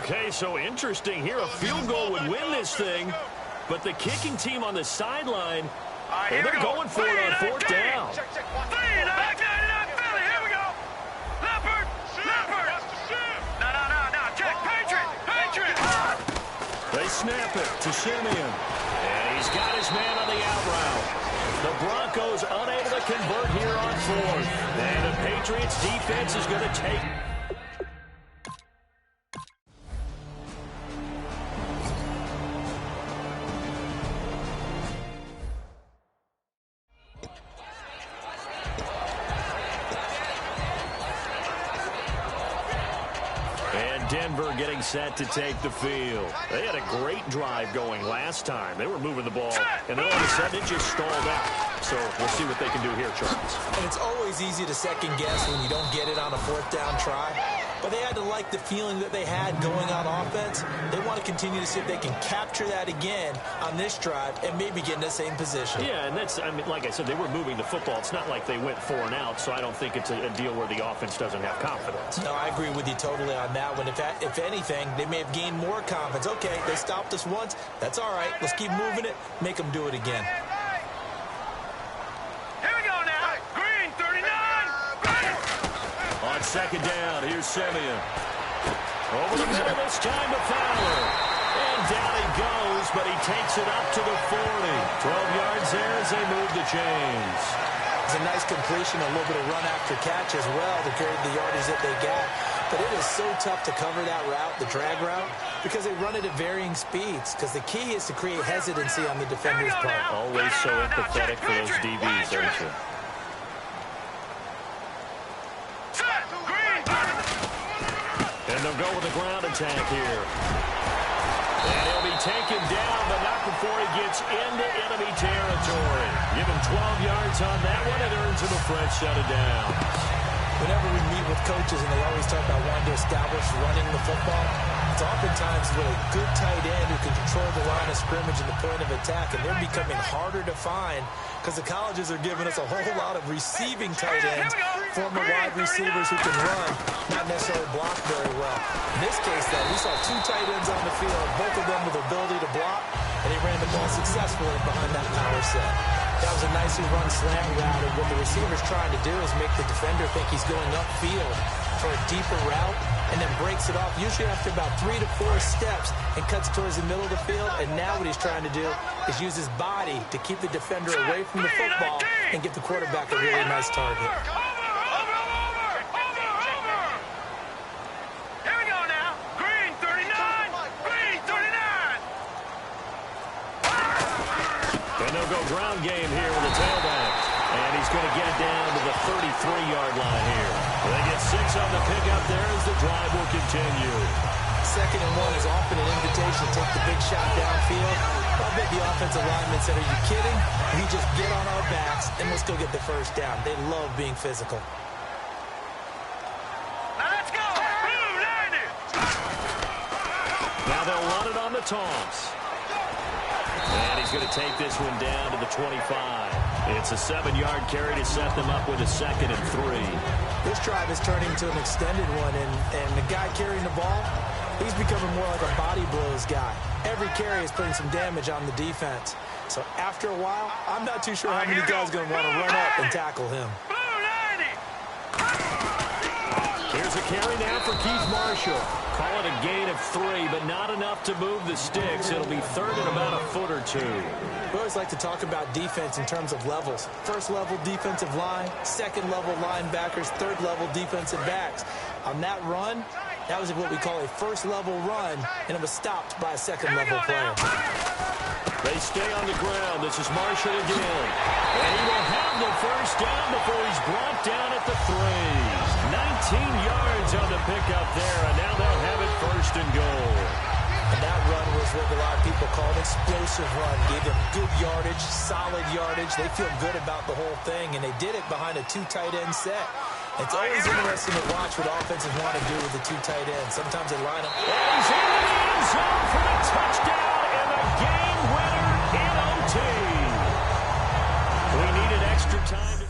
Speaker 1: Okay, so interesting here. A field goal would win this thing, but the kicking team on the sideline, they're going for it on 4th down. They snap it to Simeon, and he's got his man on the out route. The Broncos unable to convert here on 4th, and the Patriots defense is going to take. Denver getting set to take the field. They had a great drive going last time. They were moving the ball, and then all of a sudden it just stalled out. So we'll see what they can do here, Charles.
Speaker 2: And it's always easy to second guess when you don't get it on a 4th down try. But they had to like the feeling that they had going on offense. They want to continue to see if they can capture that again on this drive and maybe get in the same position.
Speaker 1: Yeah, and that's, I mean, like I said, they were moving the football. It's not like they went 4 and out, so I don't think it's a deal where the offense doesn't have confidence.
Speaker 2: No, I agree with you totally on that one. If anything, they may have gained more confidence. Okay, they stopped us once. That's all right. Let's keep moving it. Make them do it again.
Speaker 3: Here we go now. Green, 39.
Speaker 1: On 2nd down, here's Simeon. Over the middle this time to Fowler. And down he goes, but he takes it up to the 40. 12 yards there as they move the chains.
Speaker 2: It's a nice completion, a little bit of run after catch as well to carry the yardage that they got. But it is so tough to cover that route, the drag route, because they run it at varying speeds. Because the key is to create hesitancy on the defender's part.
Speaker 1: Always so empathetic for those DBs, aren't you? And they'll go with a ground attack here. And he'll be taken down, but not before he gets into enemy territory. Give him 12 yards on that one and earns him a fresh set of downs.
Speaker 2: Whenever we meet with coaches and they always talk about wanting to establish running the football, it's oftentimes with a good tight end who can control the line of scrimmage and the point of attack, and they're becoming harder to find because the colleges are giving us a whole lot of receiving tight ends, former wide receivers who can run, not necessarily block very well. In this case, though, we saw two tight ends on the field, both of them with the ability to block, and he ran the ball successfully behind that power set. That was a nicely run slant route, and what the receiver's trying to do is make the defender think he's going upfield for a deeper route and then breaks it off, usually after about 3 to 4 steps, and cuts towards the middle of the field. And now what he's trying to do is use his body to keep the defender away from the football and give the quarterback a really nice target.
Speaker 3: Here we go now. Green 39. Green 39.
Speaker 1: And they'll go ground game here with the tailback. And he's going to get it down to the 33-yard line here. They get 6 on the pickup there as the drive will continue.
Speaker 2: 2nd and 1 is often an invitation to take the big shot downfield. I bet the offensive lineman said, "Are you kidding? We just get on our backs and let's go get the first down." They love being physical.
Speaker 3: Now let's go. Blue 90.
Speaker 1: Now they'll run it on the toss. And he's going to take this one down to the 25. It's a 7-yard carry to set them up with a 2nd and 3.
Speaker 2: This drive is turning into an extended one, and the guy carrying the ball, he's becoming more like a body blows guy. Every carry is putting some damage on the defense. So after a while, I'm not too sure how many guys are going to want to run up and tackle him.
Speaker 3: Blue 90.
Speaker 1: Here's a carry now for Keith Marshall. Call it a gain of 3, but not enough to move the sticks. It'll be 3rd and about a foot or 2.
Speaker 2: We always like to talk about defense in terms of levels. 1st level defensive line, 2nd level linebackers, 3rd level defensive backs. On that run, that was what we call a 1st level run, and it was stopped by a 2nd level player.
Speaker 1: They stay on the ground. This is Marshall again. And he will have the first down before he's brought down at the 3. 19 yards on the pickup there, and now they'll have it 1st and goal.
Speaker 2: And that run was what a lot of people call an explosive run. Gave them good yardage, solid yardage. They feel good about the whole thing, and they did it behind a 2 tight end set. It's always interesting to watch what offenses want to do with the 2 tight ends. Sometimes they line up.
Speaker 1: And he's into the end zone for the touchdown and the game winner in OT. We needed extra time to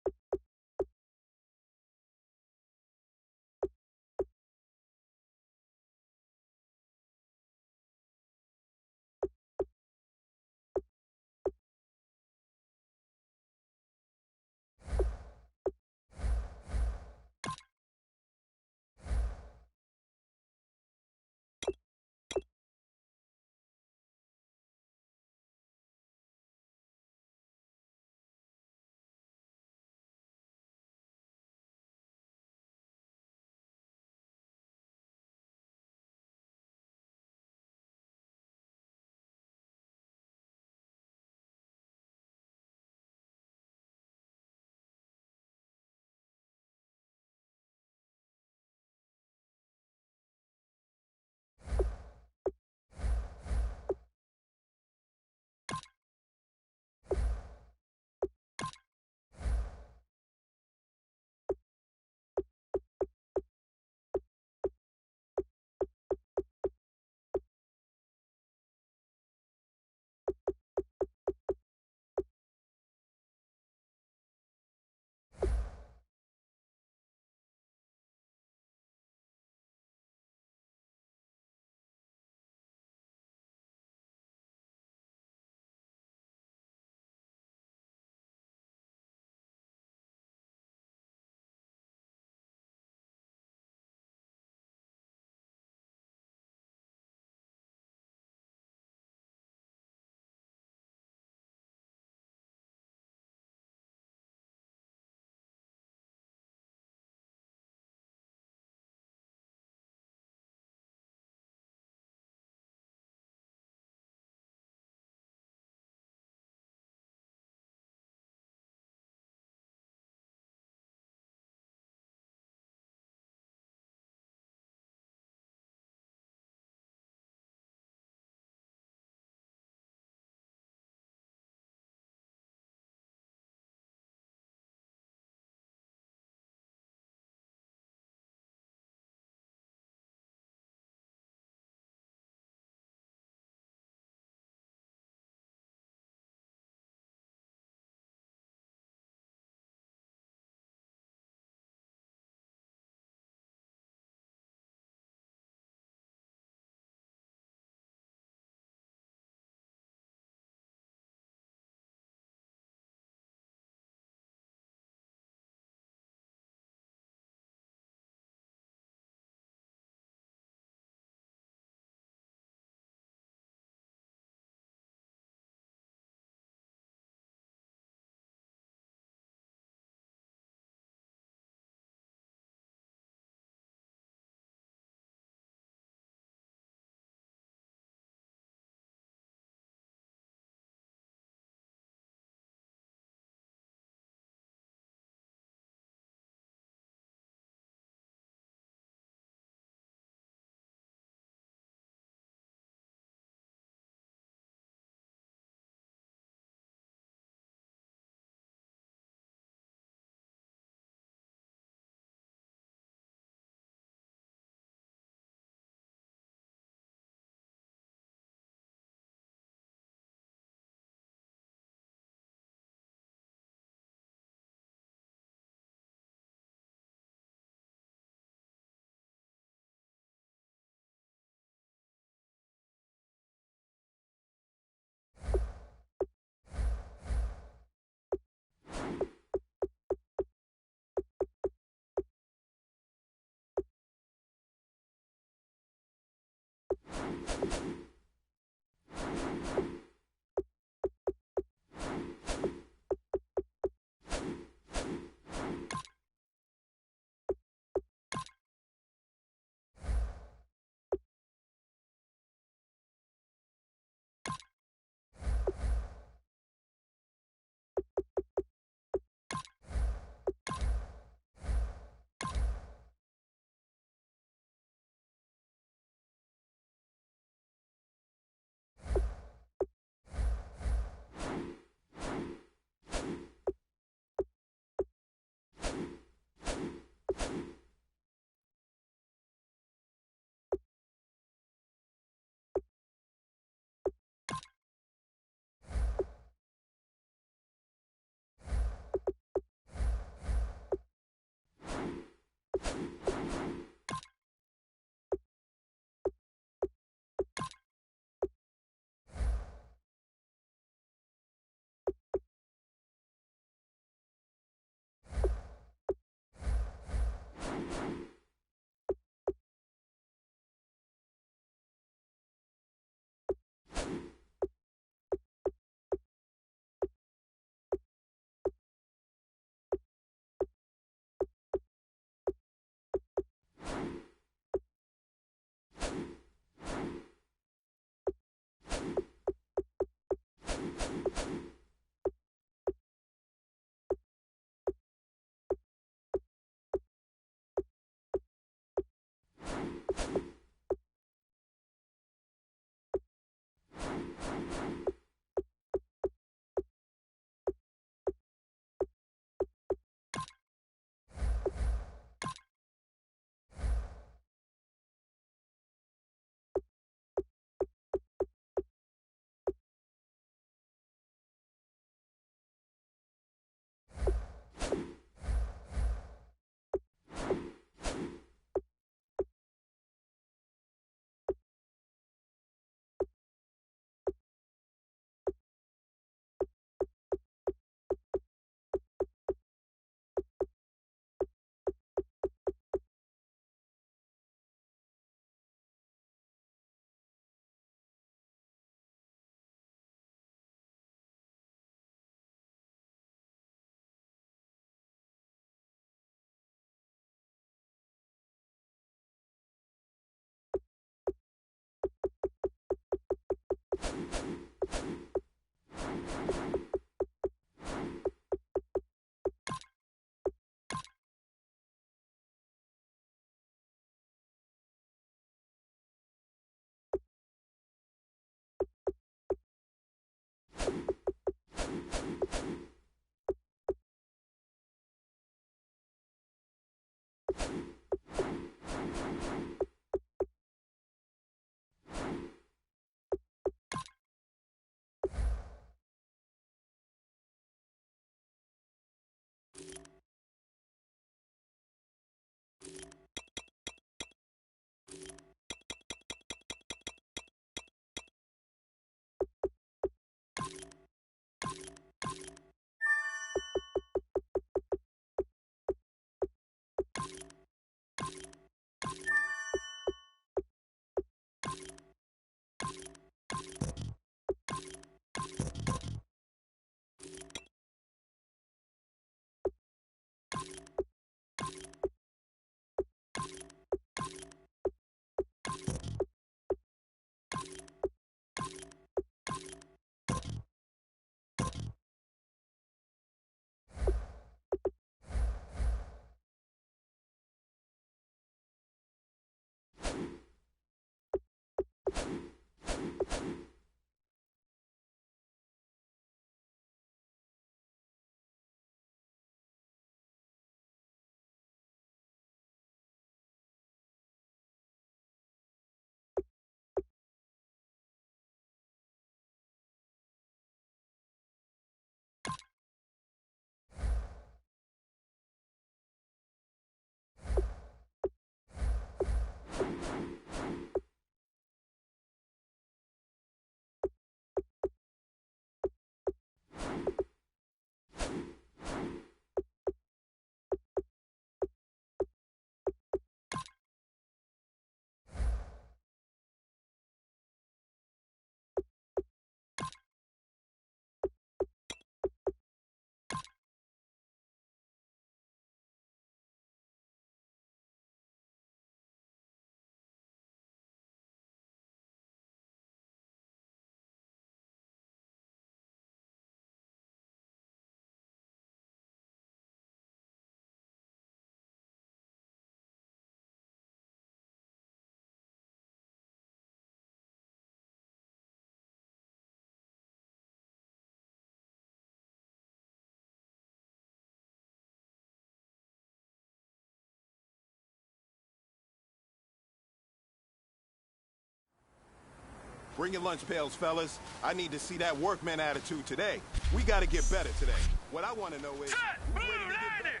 Speaker 5: Bring your lunch pails, fellas. I need to see that workman attitude today. We got to get better today. What I want to know is...
Speaker 3: Set! Blue
Speaker 5: who's ready to get
Speaker 3: 90!
Speaker 5: better?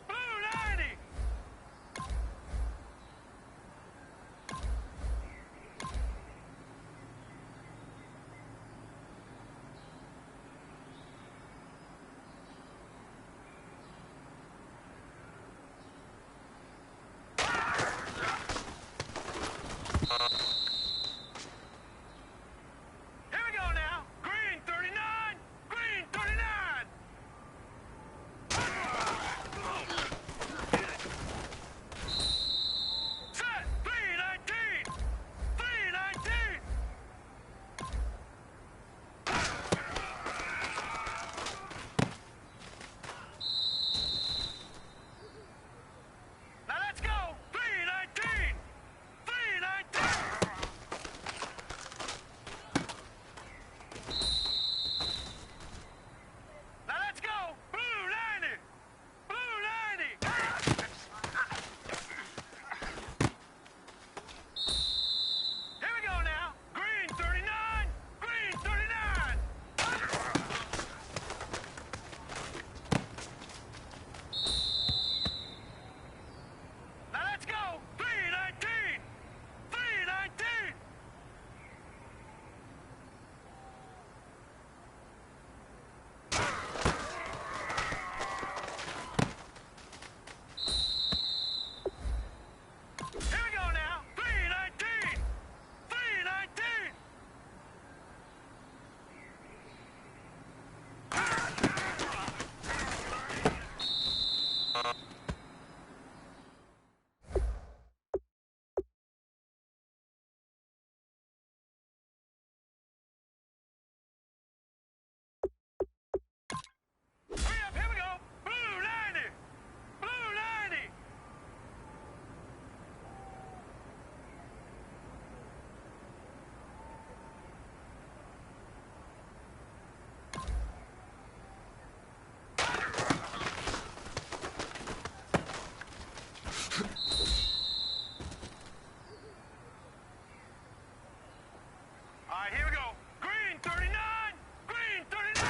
Speaker 3: Blue 90! Here we go now. Green 39! Green 39! Set! 319! 319! Now let's go! 319! 319! Now let's go! Blue 90! Blue 90! Here we go now! Green 39! Green 39! Now let's go! 319! 319! Here we go now! 319! 319! Hurry up, here we go! Blue 90! Blue 90! All right, here we go. Green 39! Green 39!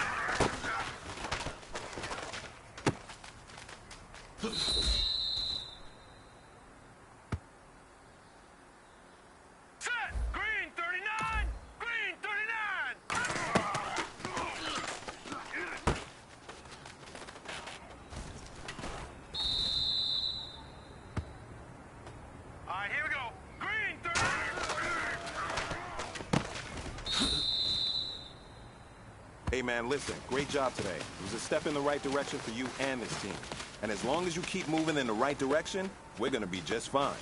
Speaker 3: Set! Green 39! Green 39! All right, here we go. Green 39!
Speaker 5: Hey, man, listen. Great job today. It was a step in the right direction for you and this team. And as long as you keep moving in the right direction, we're going to be just fine.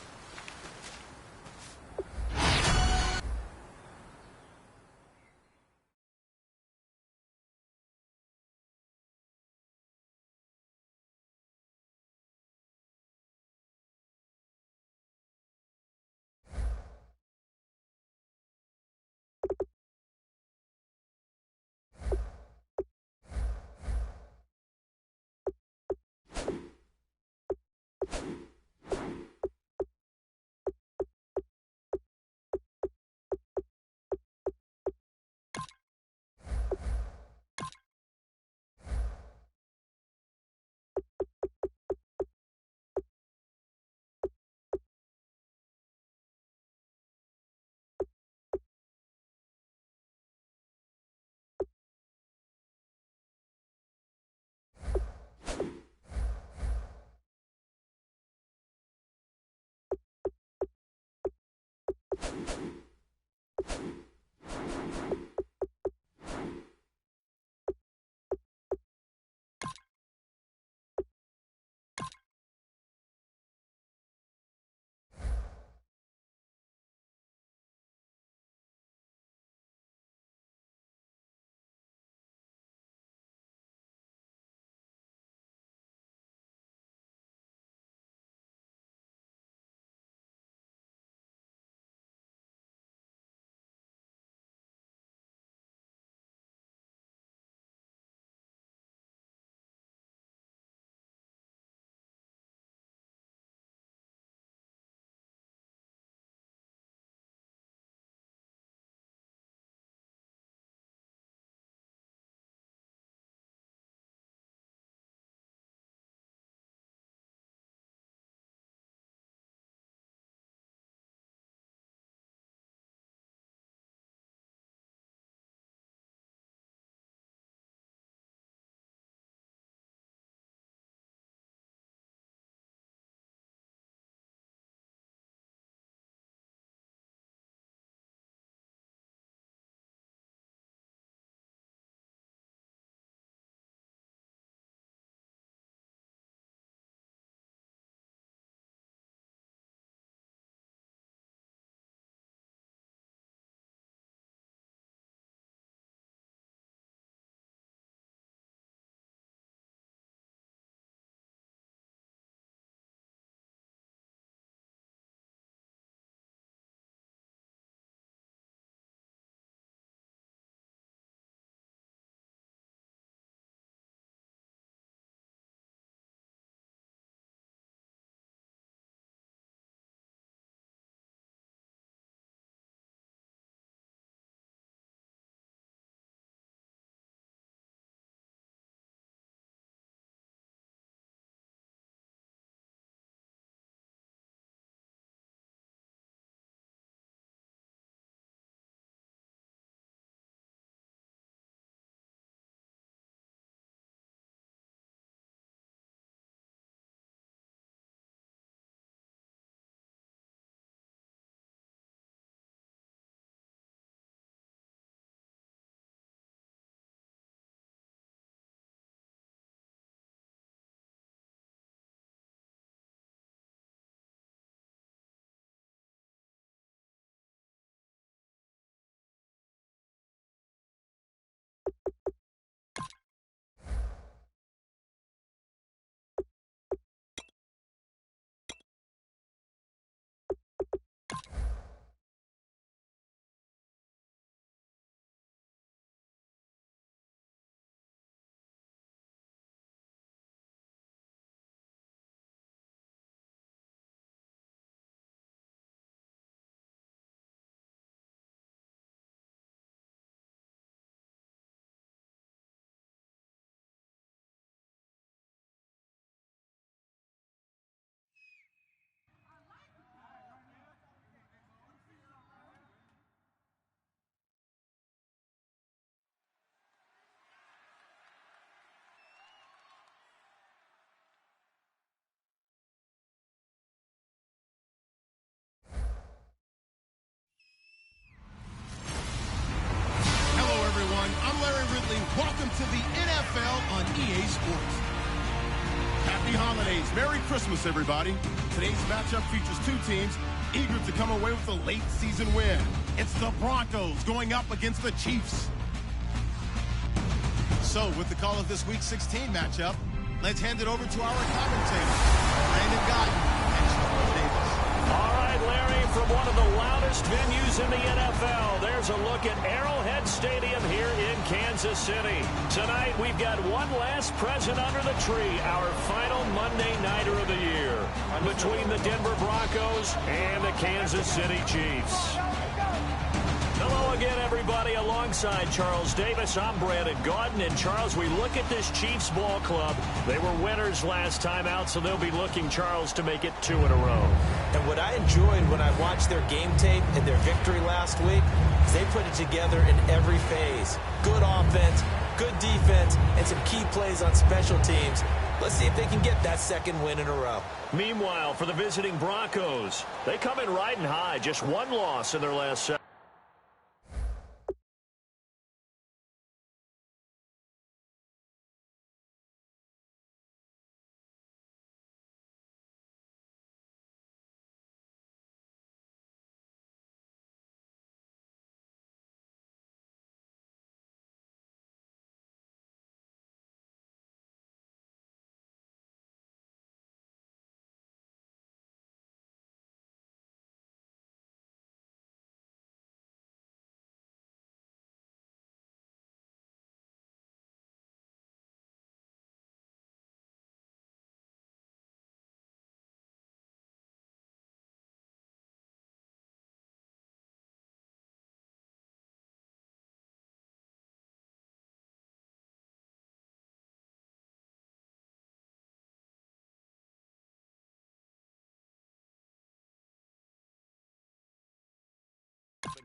Speaker 6: Merry Christmas, everybody. Today's matchup features two teams eager to come away with a late season win. It's the Broncos going up against the Chiefs. So, with the call of this Week 16 matchup, let's hand it over to our commentators, Brandon Gaudin and Charles Davis.
Speaker 1: All right, Larry, from one of the loudest venues in the NFL, there's a look at Arrowhead Stadium here in Kansas City. Tonight, we've got one last present under the tree, our final Monday Nighter of the year, between the Denver Broncos and the Kansas City Chiefs. Hello again, everybody. Alongside Charles Davis, I'm Brandon Gaudin. And, Charles, we look at this Chiefs ball club. They were winners last time out, so they'll be looking, Charles, to make it 2 in a row.
Speaker 2: And what I enjoyed when I watched their game tape and their victory last week is they put it together in every phase. Good offense, good defense, and some key plays on special teams. Let's see if they can get that second win in a row.
Speaker 1: Meanwhile, for the visiting Broncos, they come in riding high. Just one loss in their last 7.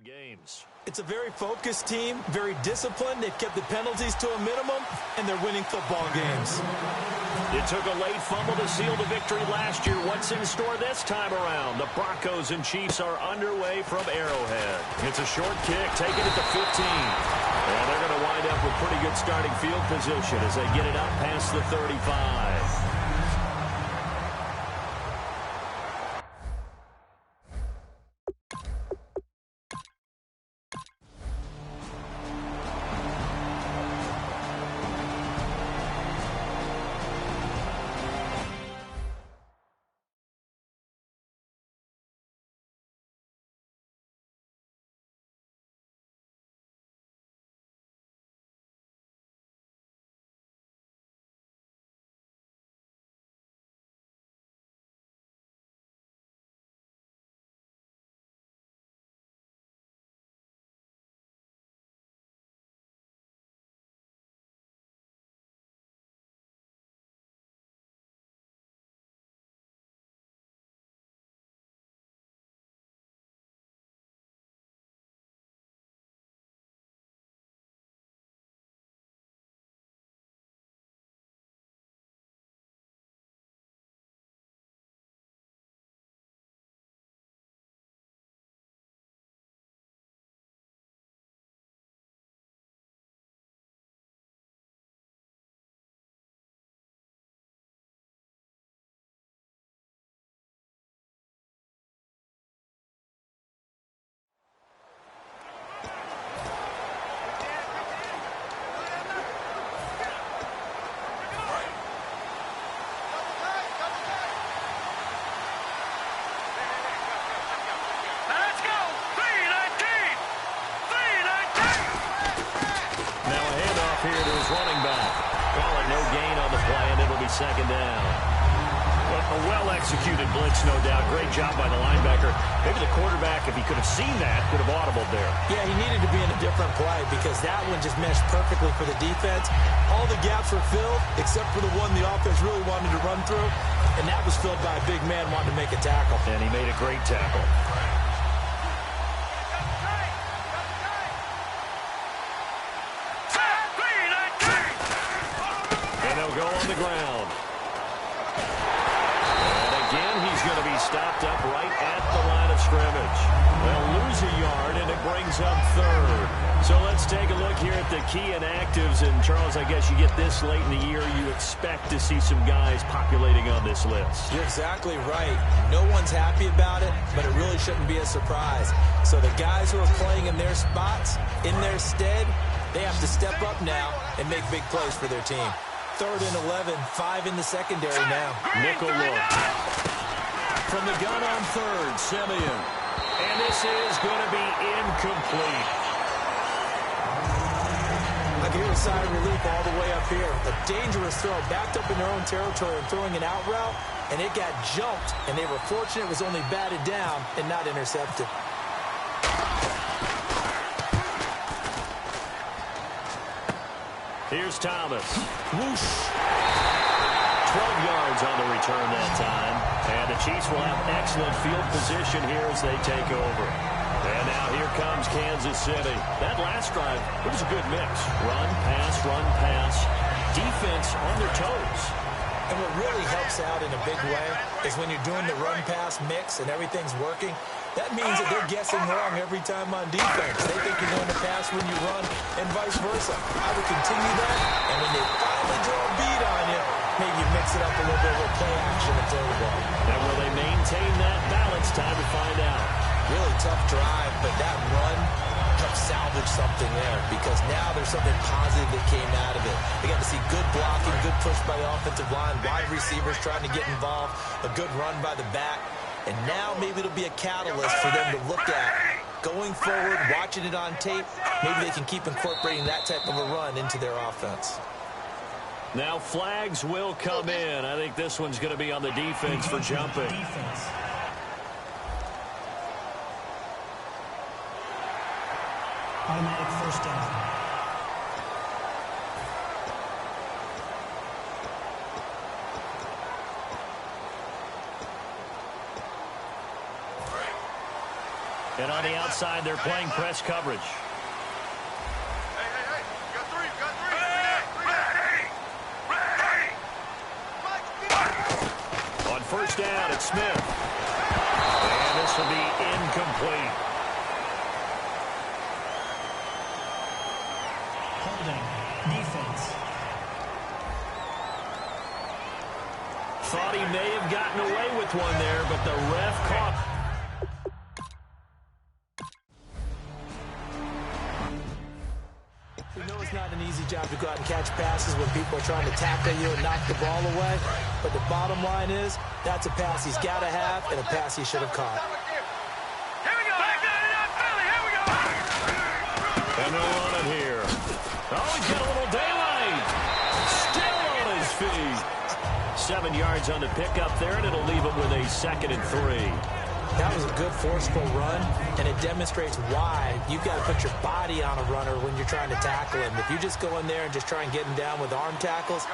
Speaker 1: Games.
Speaker 2: It's a very focused team, very disciplined. They've kept the penalties to a minimum, and they're winning football games.
Speaker 1: It took a late fumble to seal the victory last year. What's in store this time around? The Broncos and Chiefs are underway from Arrowhead. It's a short kick, taken at the 15. And they're going to wind up with pretty good starting field position as they get it up past the 35. Second down. A well-executed blitz, no doubt. Great job by the linebacker. Maybe the quarterback, if he could have seen that, could have audibled there.
Speaker 2: Yeah, he needed to be in a different play because that one just meshed perfectly for the defense. All the gaps were filled except for the one the offense really wanted to run through, and that was filled by a big man wanting to make a tackle.
Speaker 1: And he made a great tackle. And they'll go on the ground. And again, he's going to be stopped up right at the line of scrimmage. They'll lose a yard, and it brings up third. So let's take a look here at the key inactives. And, Charles, I guess you get this late in the year, you expect to see some guys populating on this list.
Speaker 2: You're exactly right. No one's happy about it, but it really shouldn't be a surprise. So the guys who are playing in their spots, in their stead, they have to step up now and make big plays for their team. 3rd and 11, 5 in the secondary now.
Speaker 1: Nickel look. From the gun on 3rd, Simeon. And this is going to be incomplete.
Speaker 2: I can hear a sigh of relief all the way up here. A dangerous throw, backed up in their own territory and throwing an out route, and it got jumped, and they were fortunate it was only batted down and not intercepted.
Speaker 1: Here's Thomas. Whoosh. 12 yards on the return that time. And the Chiefs will have excellent field position here as they take over. And now here comes Kansas City. That last drive, it was a good mix. Run, pass, defense on their toes.
Speaker 2: And what really helps out in a big way is when you're doing the run-pass mix and everything's working, that means that they're guessing wrong every time on defense. They think you're going to pass when you run and vice versa. I would continue that, and when they finally draw a beat on you, maybe mix it up a little bit with play action and throw the ball.
Speaker 1: And will they maintain that balance? Time to find out.
Speaker 2: Really tough drive, but that run helped salvage something there because now there's something positive that came out of it. They got to see good blocking, good push by the offensive line, wide receivers trying to get involved, a good run by the back. And now maybe it'll be a catalyst for them to look at going forward, watching it on tape. Maybe they can keep incorporating that type of a run into their offense.
Speaker 1: Now flags will come in. I think this one's going to be on the defense for jumping.
Speaker 4: Automatic first down.
Speaker 1: And on the outside, they're playing press coverage.
Speaker 3: Hey, you got three. Ready.
Speaker 1: On first down, it's Smith. And this will be incomplete.
Speaker 4: Holding. Defense.
Speaker 1: Thought he may have gotten away with one there, but the ref caught.
Speaker 2: We know it's not an easy job to go out and catch passes when people are trying to tackle you and knock the ball away. But the bottom line is, that's a pass he's got to have and a pass he should have caught.
Speaker 3: Here we go. Here we go.
Speaker 1: And they'll run it here. Oh, he's got a little daylight. Still on his feet. 7 yards on the pickup there, and it'll leave him with a 2nd and 3.
Speaker 2: That was a good forceful run, and it demonstrates why you've got to put your body on a runner when you're trying to tackle him. If you just go in there and just try and get him down with arm tackles,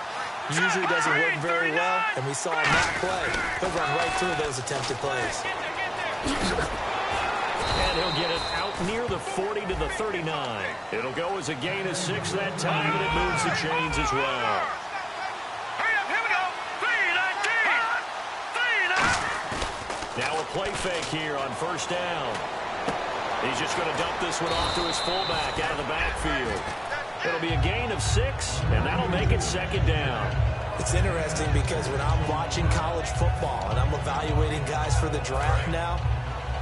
Speaker 2: usually doesn't work very well, and we saw him not play. He'll run right through those attempted plays.
Speaker 1: And he'll get it out near the 40 to the 39. It'll go as a gain of 6 that time, and it moves the chains as well.
Speaker 3: Hurry up. Here we go. 3-19.
Speaker 1: Now a play fake here on first down. He's just going to dump this one off to his fullback out of the backfield. It'll be a gain of 6, and that'll make it 2nd down.
Speaker 2: It's interesting because when I'm watching college football and I'm evaluating guys for the draft now,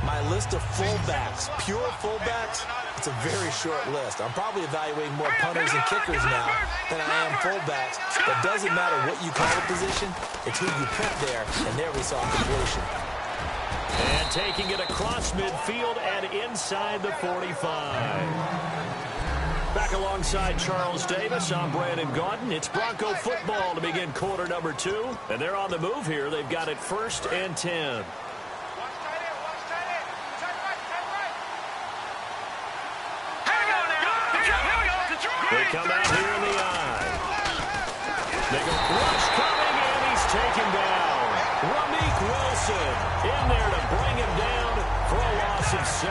Speaker 2: my list of fullbacks, pure fullbacks, it's a very short list. I'm probably evaluating more punters and kickers now than I am fullbacks. But it doesn't matter what you call a position, it's who you put there, and there we saw completion.
Speaker 1: And taking it across midfield and inside the 45. Back alongside Charles Davis, I'm Brandon Gaudin. It's Bronco football to begin quarter number 2. And they're on the move here. They've got it 1st and 10. They come out here in the eye. They go rush coming, and he's taken down. Ramik Wilson in there to bring him down for a loss of 7.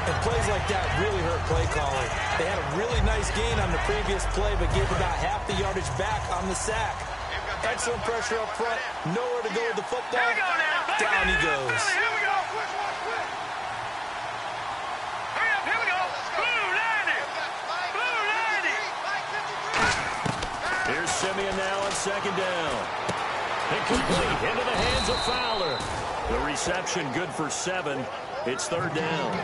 Speaker 2: And plays like that really hurt play calling. They had a really nice gain on the previous play, but gave about half the yardage back on the sack. Excellent pressure up front. Nowhere to go with the football. Down he goes.
Speaker 3: Here we go.
Speaker 1: second down. Incomplete into the hands of Fowler. The reception good for 7. It's third down.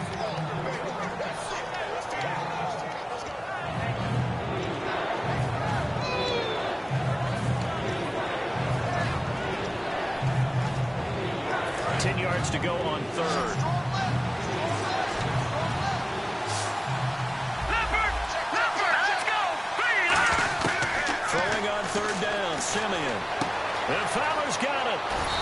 Speaker 1: To go on third.
Speaker 3: Let's go.
Speaker 1: Throwing on third down, Simeon. And Fowler's got it.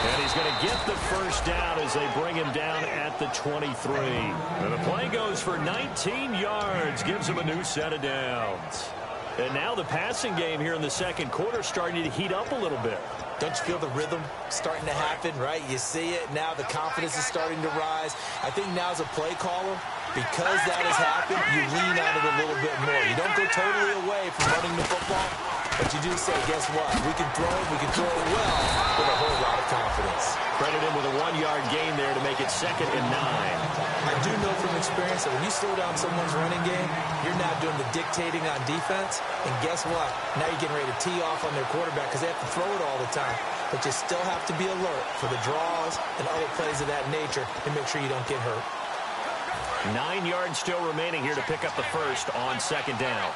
Speaker 1: And he's going to get the first down as they bring him down at the 23. And the play goes for 19 yards, gives him a new set of downs. And now the passing game here in the second quarter starting to heat up a little bit.
Speaker 2: Don't you feel the rhythm starting to happen, right? You see it. Now the confidence is starting to rise. I think now as a play caller, because that has happened, you lean on it a little bit more. You don't go totally away from running the football, but you do say, guess what? We can throw it well with a whole lot of confidence.
Speaker 1: Credit him with a 1-yard gain there to make it 2nd and 9.
Speaker 2: I do know from experience that when you slow down someone's running game, you're now doing the dictating on defense. And guess what? Now you're getting ready to tee off on their quarterback because they have to throw it all the time. But you still have to be alert for the draws and other plays of that nature and make sure you don't get hurt.
Speaker 1: 9 yards still remaining here to pick up the first on second down.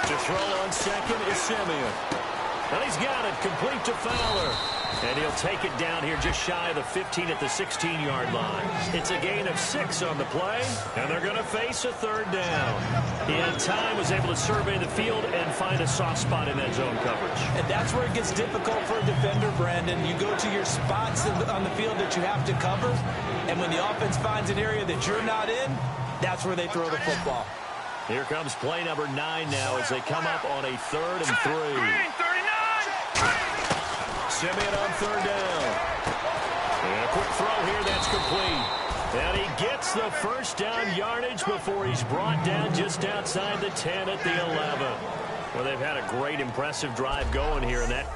Speaker 1: To throw on second is Simeon. And he's got it, complete to Fowler. And he'll take it down here just shy of the 15 at the 16-yard line. It's a gain of 6 on the play, and they're going to face a third down. He had time, was able to survey the field and find a soft spot in that zone coverage.
Speaker 2: And that's where it gets difficult for a defender, Brandon. You go to your spots on the field that you have to cover, and when the offense finds an area that you're not in, that's where they throw the football.
Speaker 1: Here comes play number 9 now as they come up on a 3rd and 3. Simeon on third down. And a quick throw here, that's complete. And he gets the first down yardage before he's brought down just outside the 10 at the 11. Well, they've had a great, impressive drive going here, and that...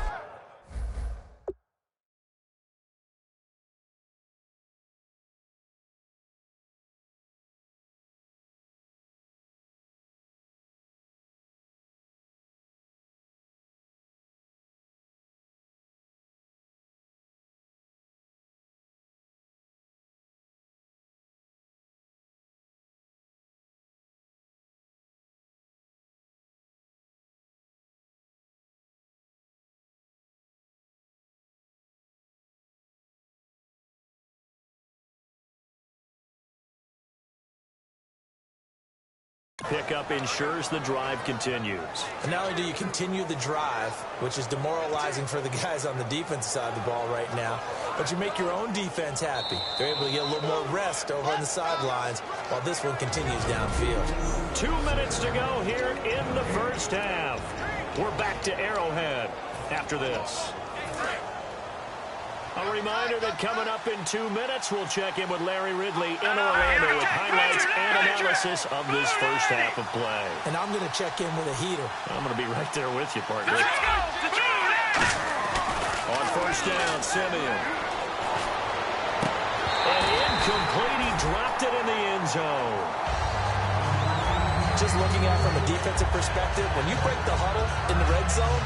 Speaker 1: Pickup ensures the drive continues.
Speaker 2: And not only do you continue the drive, which is demoralizing for the guys on the defensive side of the ball right now, but you make your own defense happy. They're able to get a little more rest over on the sidelines while this one continues downfield.
Speaker 1: 2 minutes to go here in the first half. We're back to Arrowhead after this. A reminder that coming up in 2 minutes, we'll check in with Larry Ridley in Orlando with highlights and analysis of this first half of play.
Speaker 2: And I'm going to check in with a heater.
Speaker 1: I'm going to be right there with you, partner. On first down, Simeon. And incomplete, he dropped it in the end zone.
Speaker 2: Just looking at it from a defensive perspective, when you break the huddle in the red zone,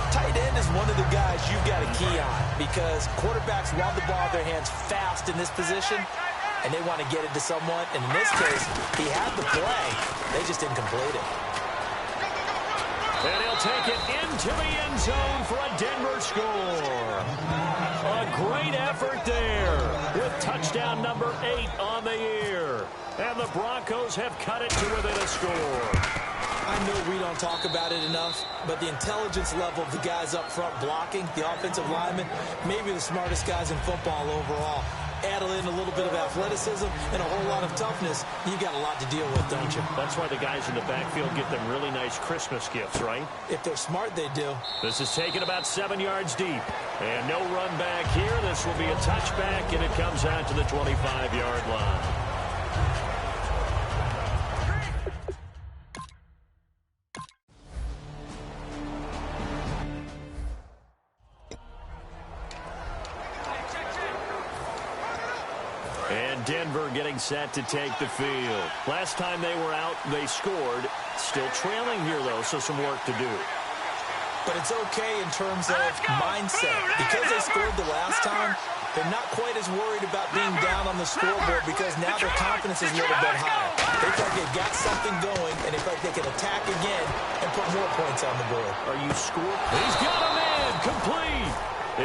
Speaker 2: tight end is one of the guys you've got a key on because quarterbacks want the ball in their hands fast in this position, and they want to get it to someone. And in this case, he had the play. They just didn't complete it.
Speaker 1: And he'll take it into the end zone for a Denver score. A great effort there with touchdown number 8 on the year. And the Broncos have cut it to within a score.
Speaker 2: I know we don't talk about it enough, but the intelligence level of the guys up front blocking, the offensive linemen, maybe the smartest guys in football overall. Add in a little bit of athleticism and a whole lot of toughness, you got a lot to deal with, don't you?
Speaker 1: That's why the guys in the backfield get them really nice Christmas gifts, right?
Speaker 2: If they're smart, they do.
Speaker 1: This is taken about 7 yards deep. And no run back here. This will be a touchback, and it comes out to the 25-yard line. Denver getting set to take the field. Last time they were out, they scored. Still trailing here, though, so some work to do.
Speaker 2: But it's okay in terms of mindset. Because they scored the last time, they're not quite as worried about being down on the scoreboard because now their confidence is a little bit higher. They feel like they've got something going, and they feel like they can attack again and put more points on the board.
Speaker 1: Are you scoring? He's got a man complete.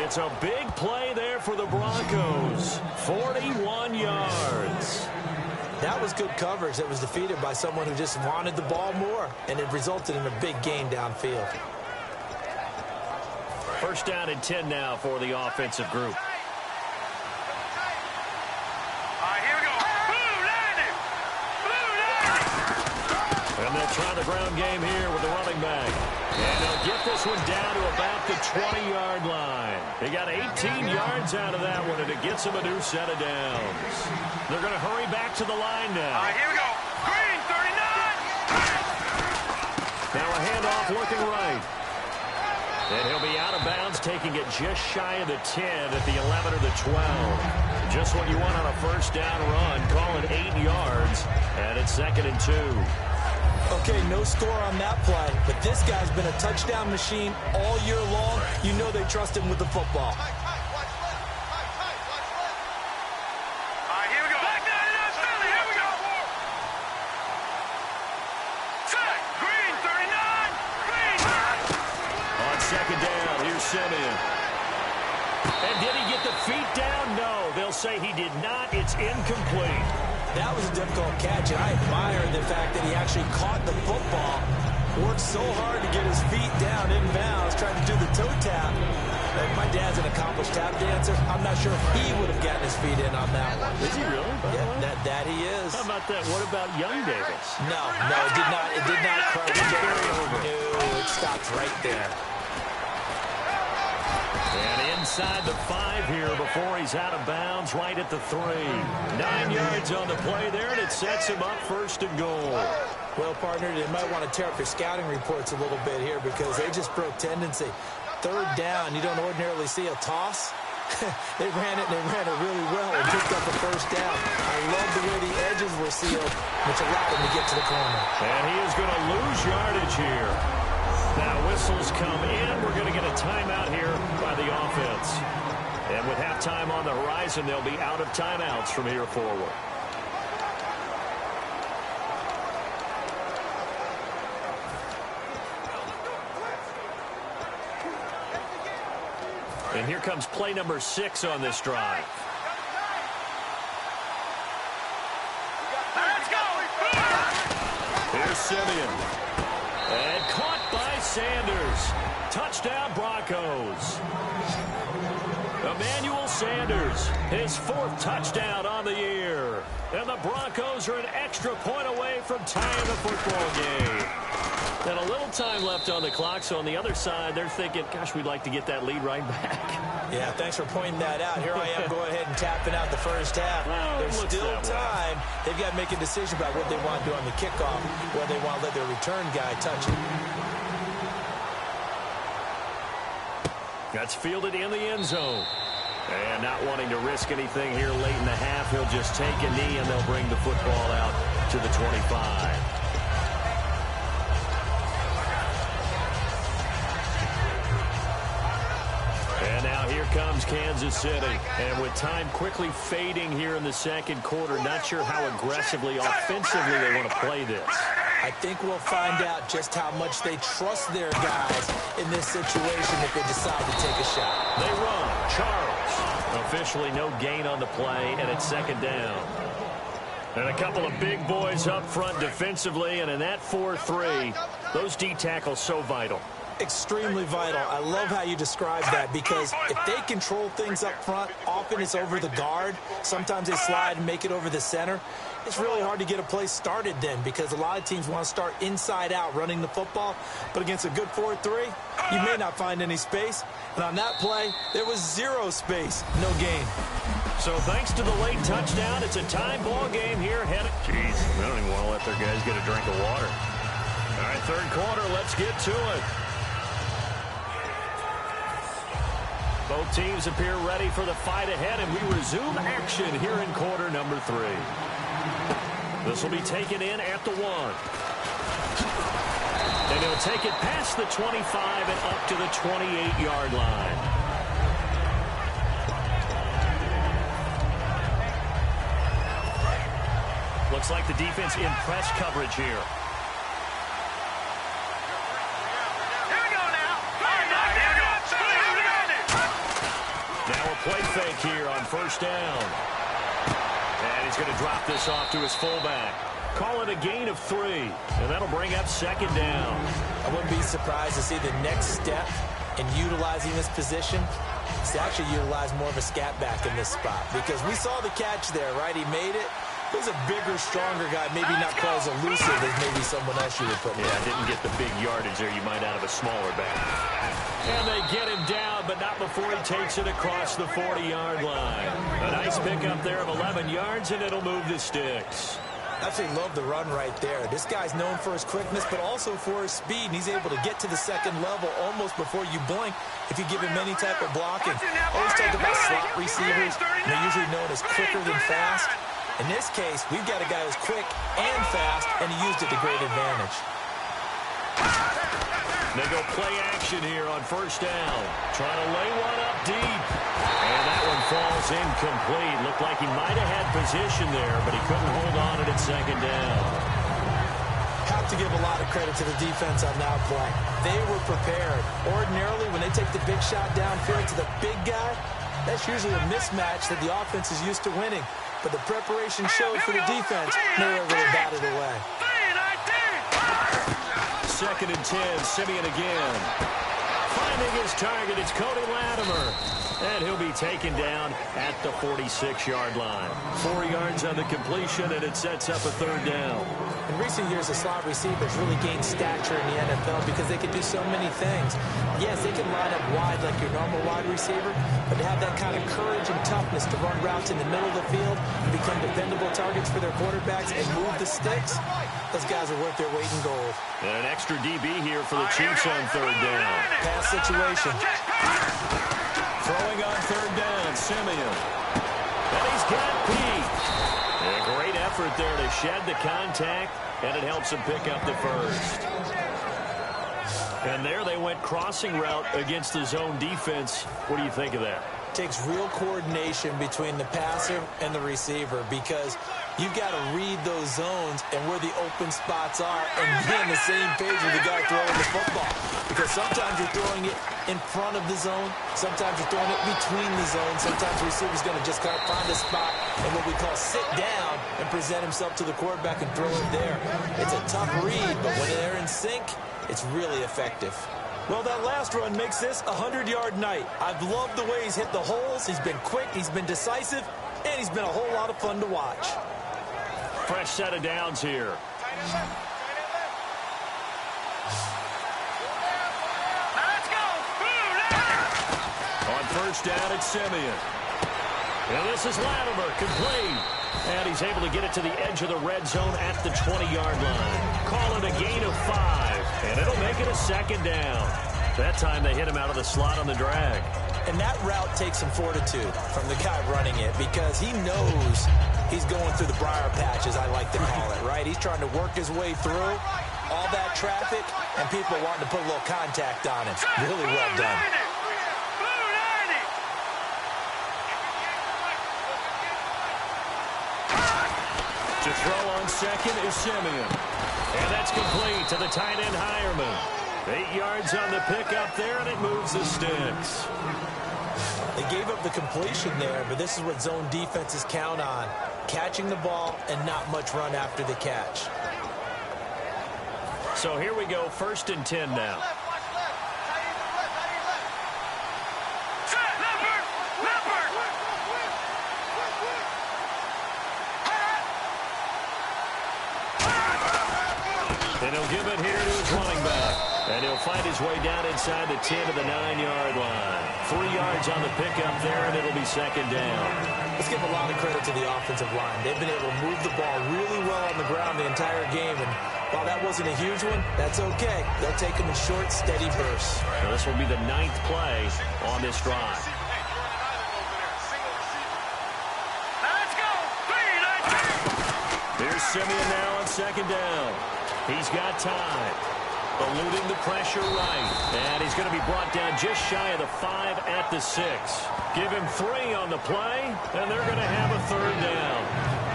Speaker 1: It's a big play there for the Broncos. 41 yards.
Speaker 2: That was good coverage that was defeated by someone who just wanted the ball more, and it resulted in a big gain downfield.
Speaker 1: First down and 10 now for the offensive group.
Speaker 3: Here we go. Blue landing.
Speaker 1: And they'll try the ground game here with the running back. And they'll get this one down to about the 20-yard line. They got 18 yards out of that one, and it gets them a new set of downs. They're going to hurry back to the line now.
Speaker 3: Here we go. Green, 39.
Speaker 1: Now a handoff looking right. And he'll be out of bounds, taking it just shy of the 10 at the 11 or the 12. Just what you want on a first down run. Call it 8 yards, and it's 2nd and 2.
Speaker 2: Okay, no score on that play, but this guy's been a touchdown machine all year long. You know they trust him with the football.
Speaker 3: Here we go. Back down in that Philly. Here we go. Set. Green, 39. Green.
Speaker 1: On second down, here's Simeon. And did he get the feet down? No, they'll say he did not. It's incomplete.
Speaker 2: That was a difficult catch, and I admire the fact that he actually caught the football, worked so hard to get his feet down in bounds, trying to do the toe tap. My dad's an accomplished tap dancer. I'm not sure if he would have gotten his feet in on that one.
Speaker 1: Is he really?
Speaker 2: Yeah, that he is.
Speaker 1: How about that? What about Young Davis?
Speaker 2: No, it did not. It did not carry over. No, it stopped right there.
Speaker 1: And inside the 5 here before he's out of bounds, right at the 3. 9 yards on the play there, and it sets him up 1st and goal.
Speaker 2: Well, partner, they might want to tear up your scouting reports a little bit here because they just broke tendency. 3rd down, you don't ordinarily see a toss. They ran it really well and picked up the 1st down. I love the way the edges were sealed, which allowed him to get to the corner.
Speaker 1: And he is going to lose yardage here. Now whistles come in. We're going to get a timeout here by the offense. And with halftime on the horizon, they'll be out of timeouts from here forward. And here comes play number 6 on this drive.
Speaker 3: Let's go.
Speaker 1: Here's Simeon. And caught by Sanders. Touchdown Broncos. Emmanuel Sanders, his 4th touchdown on the year. And the Broncos are an extra point away from tying the football game. And a little time left on the clock, so on the other side, they're thinking, gosh, we'd like to get that lead right back.
Speaker 2: Yeah, thanks for pointing that out. Here I am going ahead and tapping out the first half.
Speaker 1: Well,
Speaker 2: There's still time. They've got to make a decision about what they want to do on the kickoff, whether they want to let their return guy touch it.
Speaker 1: That's fielded in the end zone. And not wanting to risk anything here late in the half, he'll just take a knee and they'll bring the football out to the 25. And now here comes Kansas City. And with time quickly fading here in the 2nd quarter, not sure how aggressively, offensively they want to play this.
Speaker 2: I think we'll find out just how much they trust their guys in this situation if they decide to take a shot.
Speaker 1: They run. Charles. Officially no gain on the play, and it's 2nd down. And a couple of big boys up front defensively, and in that 4-3, those D tackles so vital.
Speaker 2: Extremely vital. I love how you describe that because if they control things up front, often it's over the guard. Sometimes they slide and make it over the center. It's really hard to get a play started then because a lot of teams want to start inside out running the football. But against a good 4-3, you may not find any space. And on that play, there was 0 space, no gain.
Speaker 1: So thanks to the late touchdown, it's a tie ball game here. Jeez, they don't even want to let their guys get a drink of water. All right, 3rd quarter, let's get to it. Both teams appear ready for the fight ahead, and we resume action here in quarter number 3. This will be taken in at the 1. And he'll take it past the 25 and up to the 28-yard line. Looks like the defense in press coverage here. Now a play fake here on first down. And he's going to drop this off to his fullback. Call it a gain of 3, and that'll bring up second down.
Speaker 2: I wouldn't be surprised to see the next step in utilizing this position is to actually utilize more of a scat back in this spot, because we saw the catch there, right? He made it. He was a bigger, stronger guy, maybe not quite as elusive as maybe someone else you would put in.
Speaker 1: Yeah, didn't get the big yardage there you might out of a smaller back. And they get him down, but not before he takes it across the 40-yard line. A nice pickup there of 11 yards, and it'll move the sticks.
Speaker 2: I absolutely love the run right there. This guy's known for his quickness, but also for his speed, and he's able to get to the second level almost before you blink if you give him any type of blocking. Always talk about slot receivers. They're usually known as quicker than fast. In this case, we've got a guy who's quick and fast, and he used it to great advantage.
Speaker 1: They go play action here on first down. Trying to lay one up deep. And that one falls incomplete. Looked like he might have had position there, but he couldn't hold on at second down.
Speaker 2: Have to give a lot of credit to the defense on that play. They were prepared. Ordinarily, when they take the big shot downfield to the big guy, that's usually a mismatch that the offense is used to winning. But the preparation showed for the defense, and they were able to bat it away.
Speaker 1: Second and 10, Simeon again. Finding his target, it's Cody Latimer. And he'll be taken down at the 46-yard line. 4 yards on the completion, and it sets up a third down.
Speaker 2: In recent years, the slot receivers really gained stature in the NFL because they can do so many things. Yes, they can line up wide like your normal wide receiver, but to have that kind of courage and toughness to run routes in the middle of the field and become dependable targets for their quarterbacks and move the sticks, those guys are worth their weight in gold.
Speaker 1: And an extra DB here for the Chiefs on third down.
Speaker 2: Pass situation.
Speaker 1: Throwing on third down, Simeon. And he's got Pete. And a great effort there to shed the contact, and it helps him pick up the first. And there they went crossing route against the zone defense. What do you think of that?
Speaker 2: Takes real coordination between the passer and the receiver, because you've got to read those zones and where the open spots are and be on the same page with the guy throwing the football. Because sometimes you're throwing it in front of the zone, sometimes you're throwing it between the zones, sometimes the receiver's going to just kind of find a spot and what we call sit down and present himself to the quarterback and throw it there. It's a tough read, but when they're in sync, it's really effective. Well, that last run makes this a 100-yard night. I've loved the way he's hit the holes. He's been quick, he's been decisive, and he's been a whole lot of fun to watch.
Speaker 1: Fresh set of downs here.
Speaker 3: Let's go!
Speaker 1: On first down, it's Simeon. And this is Latimer, complete. And he's able to get it to the edge of the red zone at the 20-yard line. Call it a gain of 5, and it'll make it a second down. That time they hit him out of the slot on the drag.
Speaker 2: And that route takes some fortitude from the guy running it, because he knows he's going through the briar patch, as I like to call it, right? He's trying to work his way through all that traffic, and people wanting to put a little contact on him. Really well done.
Speaker 1: To throw on second is Simeon. And that's complete to the tight end, Hireman. 8 yards on the pickup there, and it moves the sticks.
Speaker 2: They gave up the completion there, but this is what zone defenses count on. Catching the ball and not much run after the catch.
Speaker 1: So here we go, 1st and 10 now. And he'll give it here to his running back. And he'll find his way down inside the 10 to the 9-yard line. 3 yards on the pickup there, and it'll be second down.
Speaker 2: Let's give a lot of credit to the offensive line. They've been able to move the ball really well on the ground the entire game. And while that wasn't a huge one, that's okay. They'll take them in short, steady bursts.
Speaker 1: Now this will be the 9th play on this drive. Simeon now on second down. He's got time. Eluding the pressure right. And he's going to be brought down just shy of the 5 at the 6. Give him 3 on the play, and they're going to have a third down.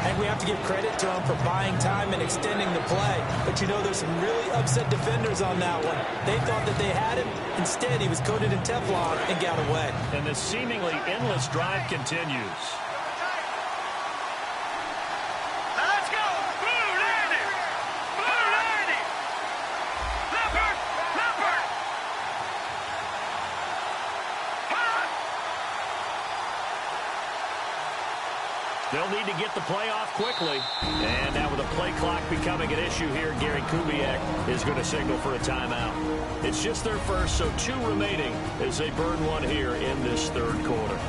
Speaker 2: I think we have to give credit to him for buying time and extending the play. But, you know, there's some really upset defenders on that one. They thought that they had him. Instead, he was coated in Teflon and got away.
Speaker 1: And the seemingly endless drive continues.
Speaker 3: Let's go! Blue Landy! Blue Landy! Leopard! Leopard! Hunt!
Speaker 1: They'll need to get the play off quickly. And now with the play clock becoming an issue here, Gary Kubiak is going to signal for a timeout. It's just their first, so 2 remaining as they burn one here in this third quarter.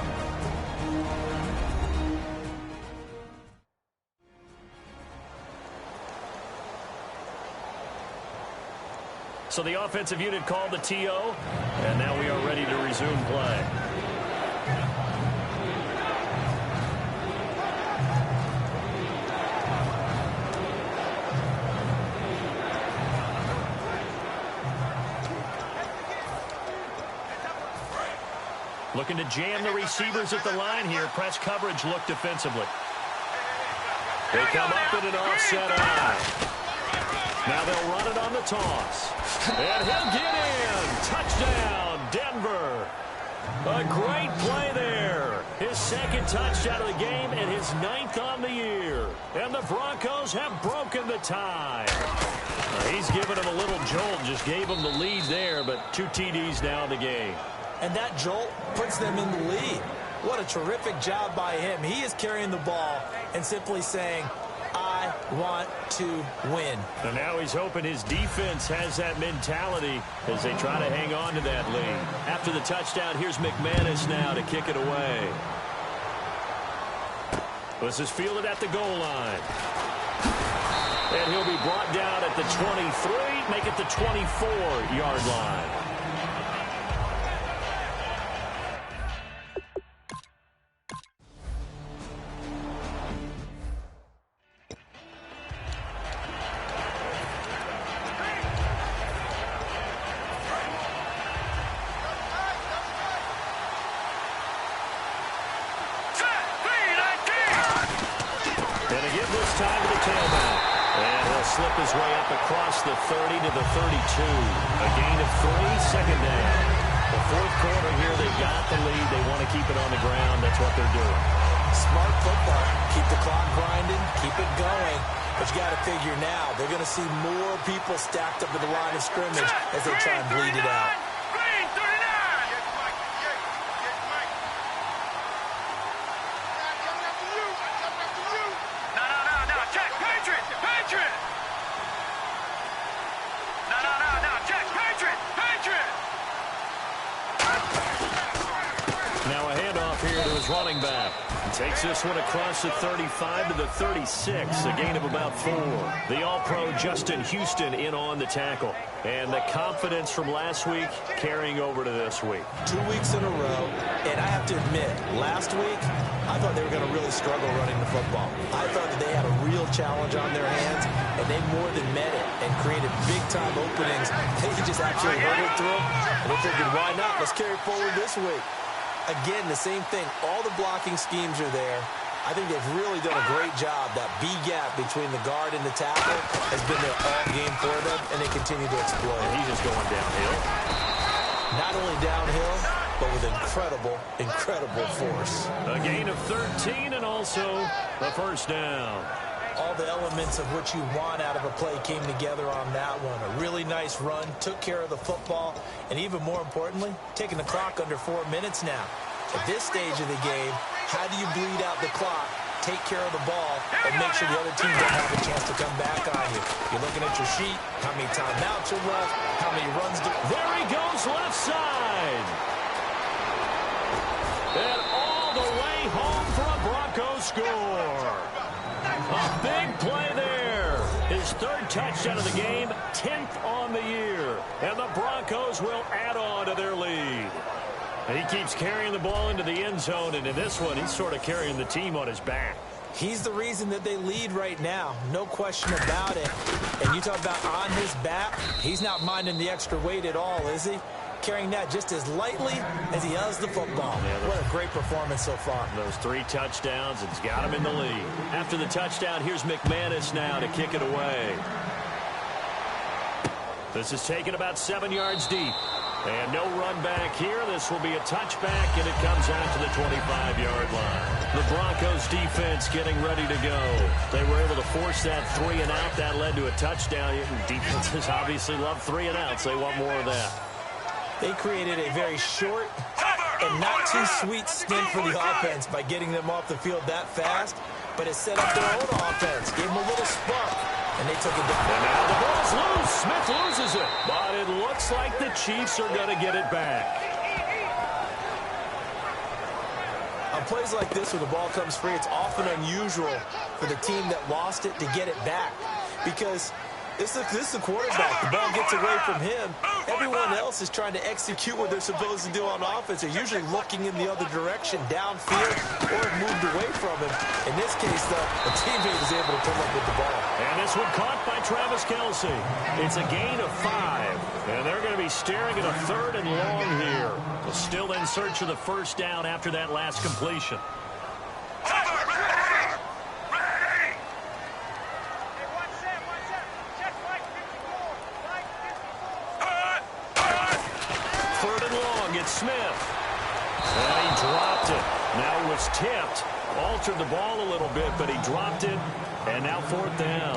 Speaker 1: So the offensive unit called the TO, and now we are ready to resume play. Looking to jam the receivers at the line here. Press coverage look defensively. They come up in an offset eye. Now they'll run it on the toss. And he'll get in. Touchdown, Denver. A great play there. His second touchdown of the game and his 9th on the year. And the Broncos have broken the tie. He's given him a little jolt. Just gave him the lead there, but 2 TDs now in the game.
Speaker 2: And that jolt puts them in the lead. What a terrific job by him. He is carrying the ball and simply saying, I want to win.
Speaker 1: And now he's hoping his defense has that mentality as they try to hang on to that lead. After the touchdown, here's McManus now to kick it away. This is fielded at the goal line. And he'll be brought down at the 23, make it the 24-yard line. Slip his way up across the 30 to the 32. A gain of 3, second down. The fourth quarter here, they've got the lead. They want to keep it on the ground. That's what they're doing.
Speaker 2: Smart football. Keep the clock grinding. Keep it going. But you got to figure now, they're going to see more people stacked up at the line of scrimmage as they try and bleed it out.
Speaker 3: Green 39! No, check, Patriot! Patriot! No, check, Patriot! Patriot!
Speaker 1: Now a handoff here to his running back. Takes this one across the 35 to the 36, a gain of about 4. The All-Pro Justin Houston in on the tackle. And the confidence from last week carrying over to this week.
Speaker 2: 2 weeks in a row, and I have to admit, last week, I thought they were going to really struggle running the football. I thought that they had a real challenge on their hands, and they more than met it and created big-time openings. They just absolutely hurtled through them, and they figured, why not? Let's carry it forward this week. Again, the same thing. All the blocking schemes are there. I think they've really done a great job. That B-gap between the guard and the tackle has been there all game for them, and they continue to exploit it.
Speaker 1: He's just going downhill.
Speaker 2: Not only downhill, but with incredible force.
Speaker 1: A gain of 13 and also a first down.
Speaker 2: All the elements of what you want out of a play came together on that one. A really nice run, took care of the football, and even more importantly, taking the clock under 4 minutes now. At this stage of the game, how do you bleed out the clock, take care of the ball, and make sure the other team don't have a chance to come back on you? You're looking at your sheet, how many timeouts are left, how many runs do...
Speaker 1: There he goes, left side. And all the way home for a Broncos score. A big play there. His 3rd touchdown of the game, 10th on the year. And the Broncos will add on to their lead. And he keeps carrying the ball into the end zone, and in this one, he's sort of carrying the team on his back.
Speaker 2: He's the reason that they lead right now. No question about it. And you talk about on his back, he's not minding the extra weight at all, is he? Carrying that just as lightly as he does the football. Yeah, what a great performance so far.
Speaker 1: Those 3 touchdowns, it's got him in the lead. After the touchdown, here's McManus now to kick it away. This is taken about 7 yards deep. And no run back here. This will be a touchback, and it comes out to the 25-yard line. The Broncos defense getting ready to go. They were able to force that 3 and out. That led to a touchdown. Defenses obviously love 3 and outs. They want more of that.
Speaker 2: They created a very short and not too sweet stint for the offense by getting them off the field that fast, but it set up their own offense, gave them a little spark, and they took it down.
Speaker 1: And now the ball's loose. Smith loses it, but it looks like the Chiefs are going to get it back.
Speaker 2: On plays like this where the ball comes free, it's often unusual for the team that lost it to get it back because this is the quarterback. The ball gets away from him. Everyone else is trying to execute what they're supposed to do on offense. They're usually looking in the other direction, downfield, or have moved away from him. In this case, though, a teammate is able to come up with the ball.
Speaker 1: And this one caught by Travis Kelce. It's a gain of 5. And they're going to be staring at a 3rd and long here. They're still in search of the first down after that last completion. Smith. And he dropped it. Now it was tipped. Altered the ball a little bit, but he dropped it. And now 4th down.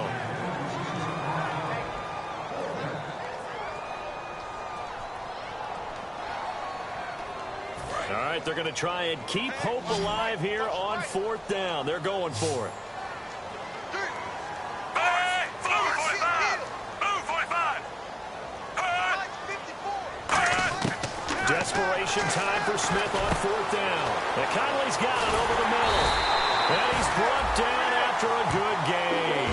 Speaker 1: All right, they're going to try and keep hope alive here on 4th down. They're going for it. Desperation time for Smith on 4th down. And Conley's got it over the middle. And he's brought down after a good gain.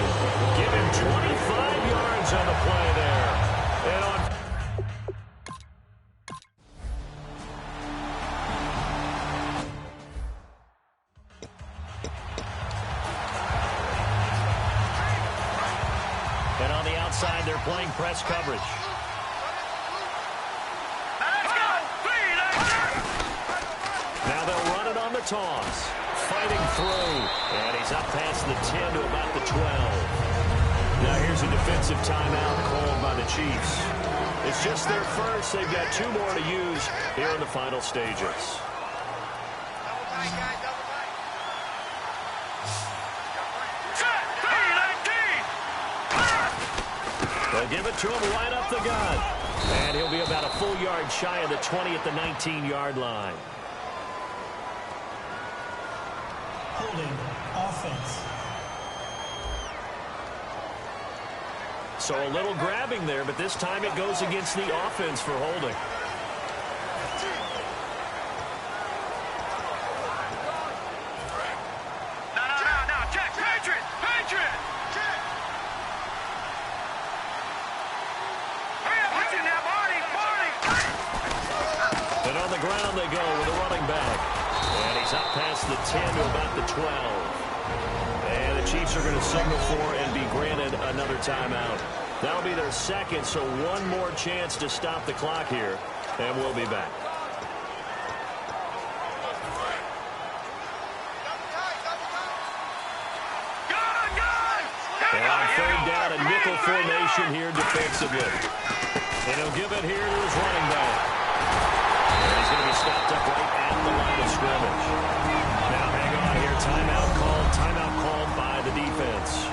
Speaker 1: Give him 25 yards on the play there. And on the outside, they're playing press coverage. Toss, fighting through, and he's up past the 10 to about the 12. Now here's a defensive timeout called by the Chiefs. It's just their first. They've got 2 more to use here in the final stages. They'll give it to him right up the gut, and he'll be about a full yard shy of the 20 at the 19-yard line.
Speaker 4: Holding offense.
Speaker 1: So a little grabbing there, but this time it goes against the offense for holding.
Speaker 3: Now, check, Patriot! Hurry up, what's in there, Barney!
Speaker 1: And on the ground they go with a running back. And he's up past the 10 to about the 12. And the Chiefs are going to signal for and be granted another timeout. That'll be their second, so one more chance to stop the clock here. And we'll be back. And on 3rd down, a nickel formation here defensively. And he'll give it here to his running back. And he's going to be stopped up right at the line of scrimmage. Now hang on here. Timeout called by the defense.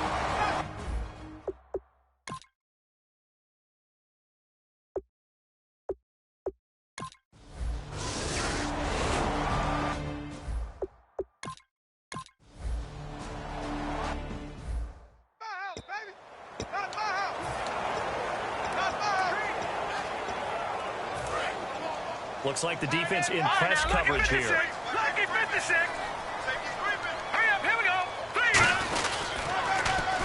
Speaker 1: Looks like the defense in press coverage here.
Speaker 3: Lucky 56. Hurry up, here we go. 3.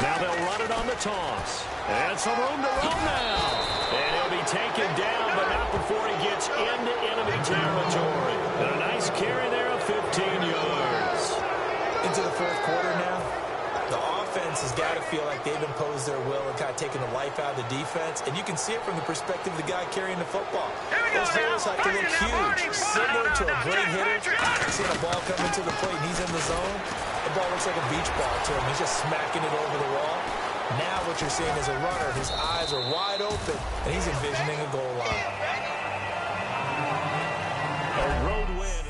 Speaker 1: Now they'll run it on the toss. And some room to roam now. And he'll be taken down, but not before he gets into enemy territory. And a nice carry there of 15 yards.
Speaker 2: Into the 4th quarter now. offense has got to feel like they've imposed their will and kind of taken the life out of the defense. And you can see it from the perspective of the guy carrying the football. Those holes have to look huge, similar to a great hitter. See the ball come into the plate and he's in the zone. The ball looks like a beach ball to him. He's just smacking it over the wall. Now what you're seeing is a runner. His eyes are wide open, and he's envisioning a goal line.
Speaker 1: A road win.